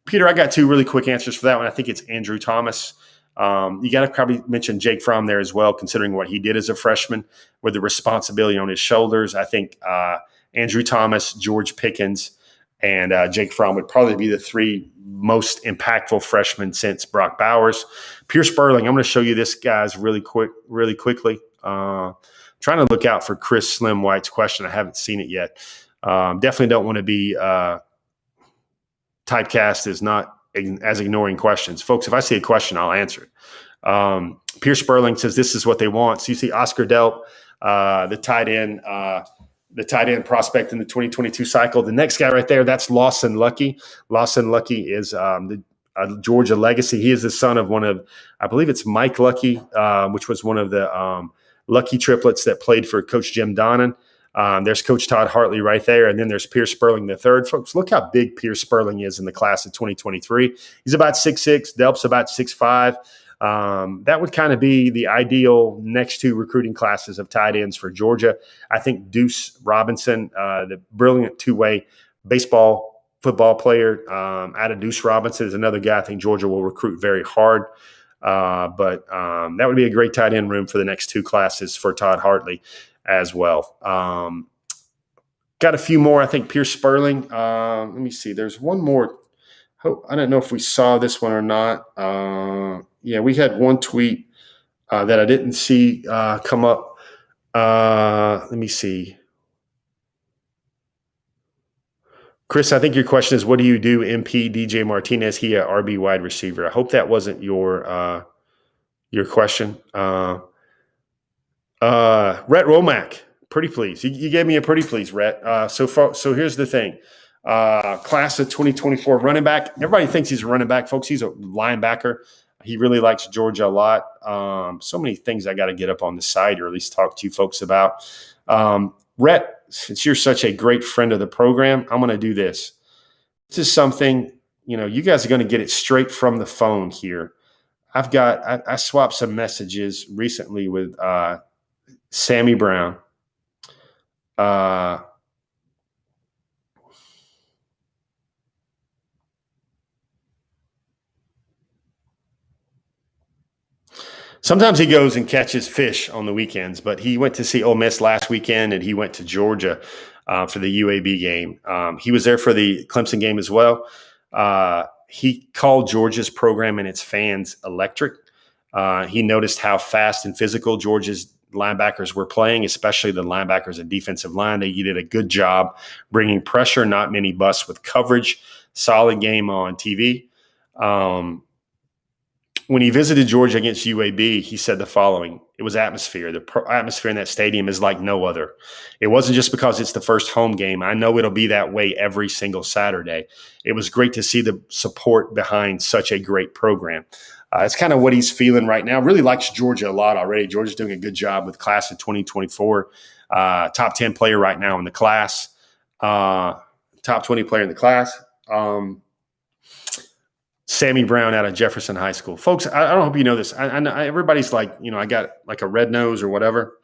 Peter, I got two really quick answers for that one. I think it's Andrew Thomas. You got to probably mention Jake Fromm there as well, considering what he did as a freshman with the responsibility on his shoulders. I think Andrew Thomas, George Pickens, and Jake Fromm would probably be the three most impactful freshmen since Brock Bowers. Pierce Burling, I'm going to show you this guy's really quickly. Trying to look out for Chris Slim White's question. I haven't seen it yet. Definitely don't want to be typecast as ignoring questions. Folks, if I see a question, I'll answer it. Pierce Burling says this is what they want. So you see Oscar Delp, the tight end prospect in the 2022 cycle. The next guy right there, that's Lawson Lucky. Lawson Lucky is the Georgia legacy. He is the son of one of, I believe it's Mike Lucky, which was one of the Lucky triplets that played for Coach Jim Donnan. There's Coach Todd Hartley right there. And then there's Pierce Sperling III. Folks, look how big Pierce Sperling is in the class of 2023. He's about 6'6", Delps about 6'5". That would kind of be the ideal next two recruiting classes of tight ends for Georgia. I think Deuce Robinson, the brilliant two-way football player out of Deuce Robinson is another guy I think Georgia will recruit very hard. But that would be a great tight end room for the next two classes for Todd Hartley as well. Got a few more. I think Pierce Sperling. Let me see. There's one more. I don't know if we saw this one or not. Yeah, we had one tweet that I didn't see come up. Let me see. Chris, I think your question is, what do you do MP DJ Martinez? He a RB wide receiver. I hope that wasn't your question. Rhett Romack, pretty please. You gave me a pretty please, Rhett. So here's the thing. Class of 2024 running back. Everybody thinks he's a running back, folks. He's a linebacker. He really likes Georgia a lot. So many things I got to get up on the site or at least talk to you folks about. Rhett, since you're such a great friend of the program, I'm going to do this. This is something, you guys are going to get it straight from the phone here. I swapped some messages recently with Sammy Brown. Sometimes he goes and catches fish on the weekends, but he went to see Ole Miss last weekend, and he went to Georgia for the UAB game. He was there for the Clemson game as well. He called Georgia's program and its fans electric. He noticed how fast and physical Georgia's linebackers were playing, especially the linebackers and defensive line. They did a good job bringing pressure, not many busts with coverage. Solid game on TV. When he visited Georgia against UAB, he said the following. It was atmosphere. The atmosphere in that stadium is like no other. It wasn't just because it's the first home game. I know it'll be that way every single Saturday. It was great to see the support behind such a great program. It's kind of what he's feeling right now. Really likes Georgia a lot already. Georgia's doing a good job with class of 2024. Top 10 player right now in the class. Top 20 player in the class. Sammy Brown out of Jefferson High School. Folks, I don't hope you know this. I know everybody's like, I got like a red nose or whatever.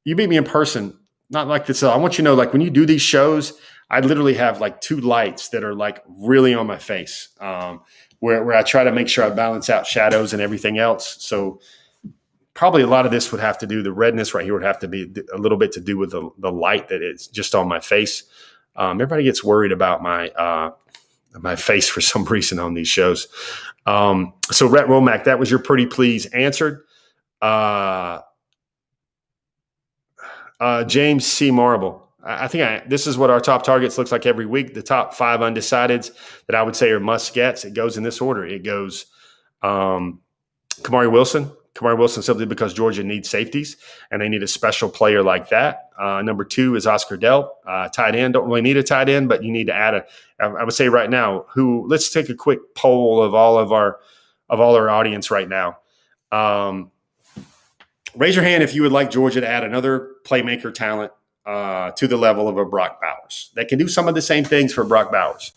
You meet me in person, not like this. I want you to know, like when you do these shows, I literally have like two lights that are like really on my face where I try to make sure I balance out shadows and everything else. So probably a lot of this would have to do, the redness right here would have to be a little bit to do with the light that is just on my face. Everybody gets worried about my face for some reason on these shows. So Rhett Womack, that was your pretty please answered. James C. Marble. I think this is what our top targets looks like every week. The top 5 undecideds that I would say are must gets. It goes in this order. It goes Kamari Wilson. Kamari Wilson simply because Georgia needs safeties and they need a special player like that. Number 2 is Oscar Dell, tight end. Don't really need a tight end, but you need to add I would say right now, let's take a quick poll of all our audience right now. Raise your hand if you would like Georgia to add another playmaker talent to the level of a Brock Bowers. They can do some of the same things for Brock Bowers.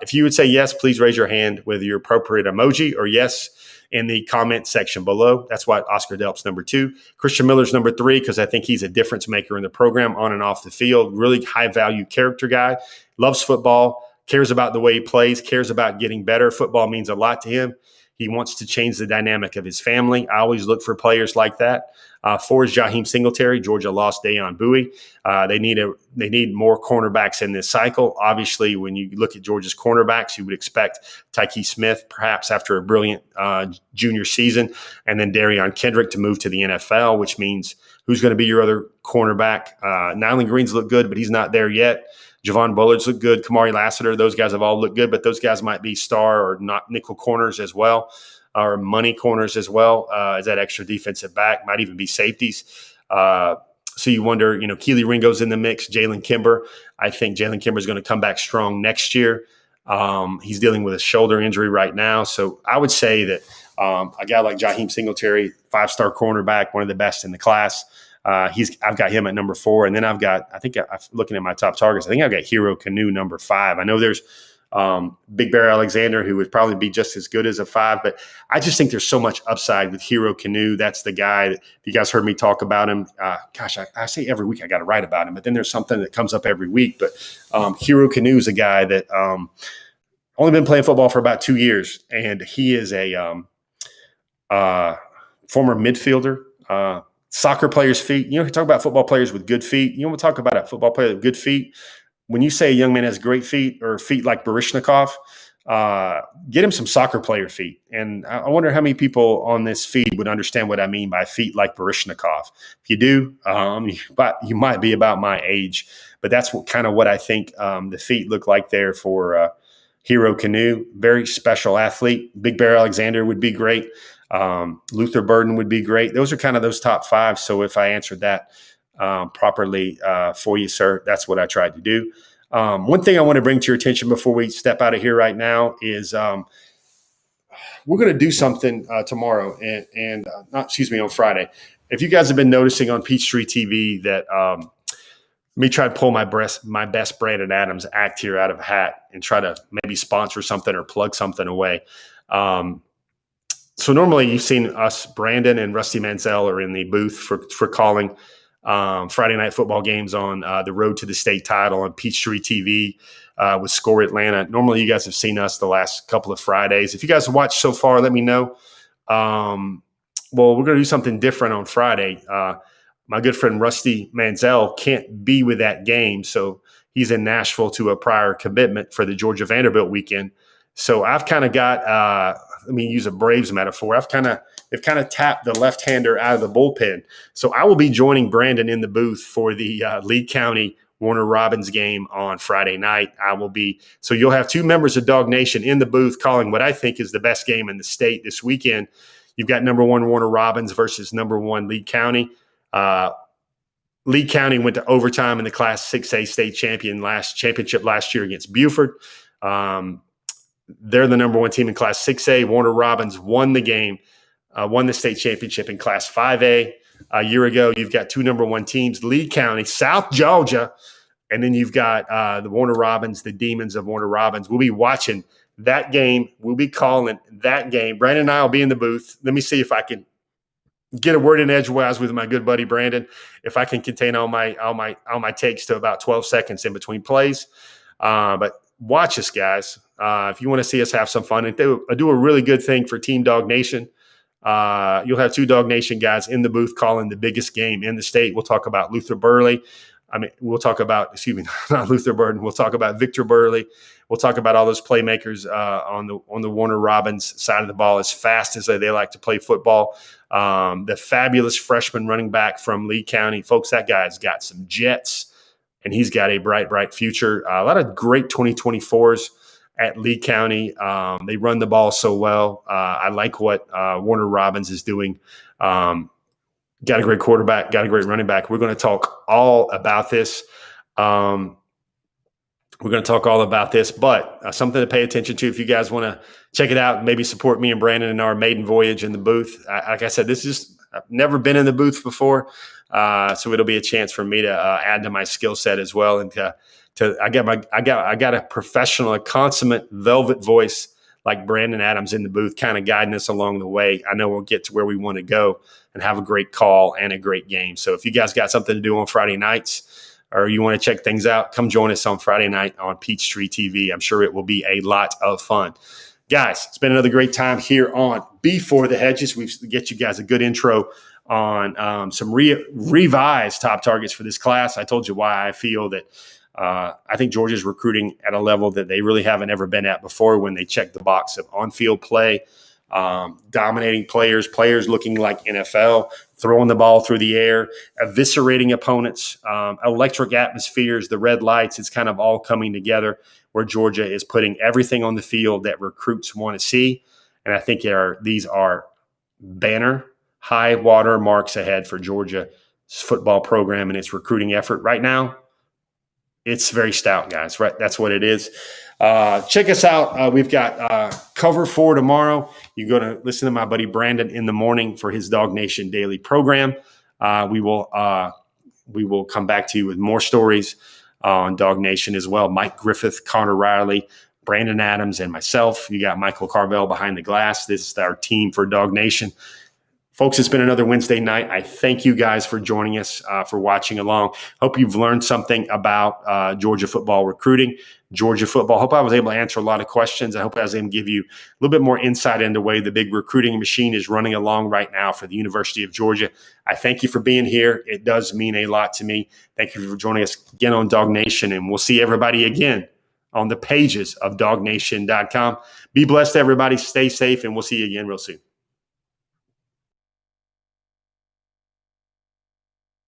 If you would say yes, please raise your hand with your appropriate emoji or yes in the comment section below. That's why Oscar Delps number 2. Christian Miller's number 3 because I think he's a difference maker in the program on and off the field. Really high-value character guy. Loves football, cares about the way he plays, cares about getting better. Football means a lot to him. He wants to change the dynamic of his family. I always look for players like that. 4 is Jaheim Singletary. Georgia lost Dion Bowie. They need more cornerbacks in this cycle. Obviously, when you look at Georgia's cornerbacks, you would expect Tyke Smith, perhaps after a brilliant junior season, and then Darion Kendrick to move to the NFL, which means who's going to be your other cornerback? Nyland Green's looked good, but he's not there yet. Javon Bullard's looked good. Kamari Lassiter, those guys have all looked good, but those guys might be star or not nickel corners as well, or money corners as well, as that extra defensive back, might even be safeties. So you wonder, Keely Ringo's in the mix, Jalen Kimber. I think Jalen Kimber is going to come back strong next year. He's dealing with a shoulder injury right now. So I would say that a guy like Jaheim Singletary, 5-star cornerback, one of the best in the class, I've got him at number 4, and then I'm looking at my top targets. I think I've got Hero Canoe number 5. I know there's Big Bear Alexander, who would probably be just as good as a 5, but I just think there's so much upside with Hero Canoe. That's the guy that you guys heard me talk about him. I say every week I got to write about him, but then there's something that comes up every week. But Hero Canoe is a guy that only been playing football for about 2 years, and he is a former midfielder. Soccer players' feet. You talk about football players with good feet. You want to talk about a football player with good feet. When you say a young man has great feet or feet like Barishnikov, get him some soccer player feet. And I wonder how many people on this feed would understand what I mean by feet like Barishnikov. If you do, you might be about my age. But that's what I think the feet look like there for Hero Canoe. Very special athlete. Big Bear Alexander would be great. Luther Burton would be great. Those are kind of those top 5. So if I answered that properly for you, sir, that's what I tried to do. One thing I want to bring to your attention before we step out of here right now is we're going to do something tomorrow on Friday. If you guys have been noticing on Peachtree TV that let me try to pull my best Brandon Adams act here out of a hat and try to maybe sponsor something or plug something away. So normally you've seen us, Brandon and Rusty Mansell, are in the booth for calling Friday night football games on the road to the state title on Peachtree TV with Score Atlanta. Normally you guys have seen us the last couple of Fridays. If you guys have watched so far, let me know. Well, we're going to do something different on Friday. My good friend Rusty Mansell can't be with that game, so he's in Nashville to a prior commitment for the Georgia Vanderbilt weekend. So I've kind of got let me use a Braves metaphor. They've kind of tapped the left-hander out of the bullpen. So I will be joining Brandon in the booth for the Lee County Warner Robins game on Friday night. So you'll have 2 members of Dog Nation in the booth calling what I think is the best game in the state this weekend. You've got number 1 Warner Robins versus number 1 Lee County. Lee County went to overtime in the Class 6A state championship last year against Buford. They're the number 1 team in Class 6A. Warner Robins won the game, won the state championship in Class 5A a year ago. You've got 2 number 1 teams, Lee County, South Georgia, and then you've got the Warner Robins, the Demons of Warner Robins. We'll be watching that game. We'll be calling that game. Brandon and I will be in the booth. Let me see if I can get a word in edgewise with my good buddy Brandon, if I can contain all my takes to about 12 seconds in between plays. But watch us, guys. If you want to see us have some fun and do a really good thing for Team Dog Nation, you'll have 2 Dog Nation guys in the booth calling the biggest game in the state. We'll talk about Luther Burley. We'll talk about, not Luther Burton. We'll talk about Victor Burley. We'll talk about all those playmakers on the Warner Robins side of the ball as fast as they like to play football. The fabulous freshman running back from Lee County. Folks, that guy's got some jets, and he's got a bright, bright future. A lot of great 2024s at Lee County. They run the ball so well. I like what Warner Robins is doing. Got a great quarterback, got a great running back. We're going to talk all about this. But something to pay attention to if you guys want to check it out and maybe support me and Brandon in our maiden voyage in the booth. Like I said, I've never been in the booth before. So it'll be a chance for me to add to my skill set as well. And I got a professional, a consummate velvet voice like Brandon Adams in the booth, kind of guiding us along the way. I know we'll get to where we want to go and have a great call and a great game. So if you guys got something to do on Friday nights, or you want to check things out, come join us on Friday night on Peachtree TV. I'm sure it will be a lot of fun. Guys, it's been another great time here on Before the Hedges. We get you guys a good intro on some revised top targets for this class. I told you why I feel that I think Georgia's recruiting at a level that they really haven't ever been at before when they check the box of on-field play, dominating players looking like NFL, throwing the ball through the air, eviscerating opponents, electric atmospheres, the red lights. It's kind of all coming together where Georgia is putting everything on the field that recruits want to see. And I think these are banner high water marks ahead for Georgia's football program and its recruiting effort right now. It's very stout, guys, right? That's what it is. Check us out. We've got cover for tomorrow. You go to listen to my buddy Brandon in the morning for his Dog Nation daily program. We will come back to you with more stories on Dog Nation as well. Mike Griffith, Connor Riley, Brandon Adams, and myself. You got Michael Carvel behind the glass. This is our team for Dog Nation. Folks, it's been another Wednesday night. I thank you guys for joining us, for watching along. Hope you've learned something about Georgia football recruiting, Georgia football. Hope I was able to answer a lot of questions. I hope I was able to give you a little bit more insight into the way the big recruiting machine is running along right now for the University of Georgia. I thank you for being here. It does mean a lot to me. Thank you for joining us again on Dog Nation, and we'll see everybody again on the pages of dognation.com. Be blessed, everybody. Stay safe, and we'll see you again real soon.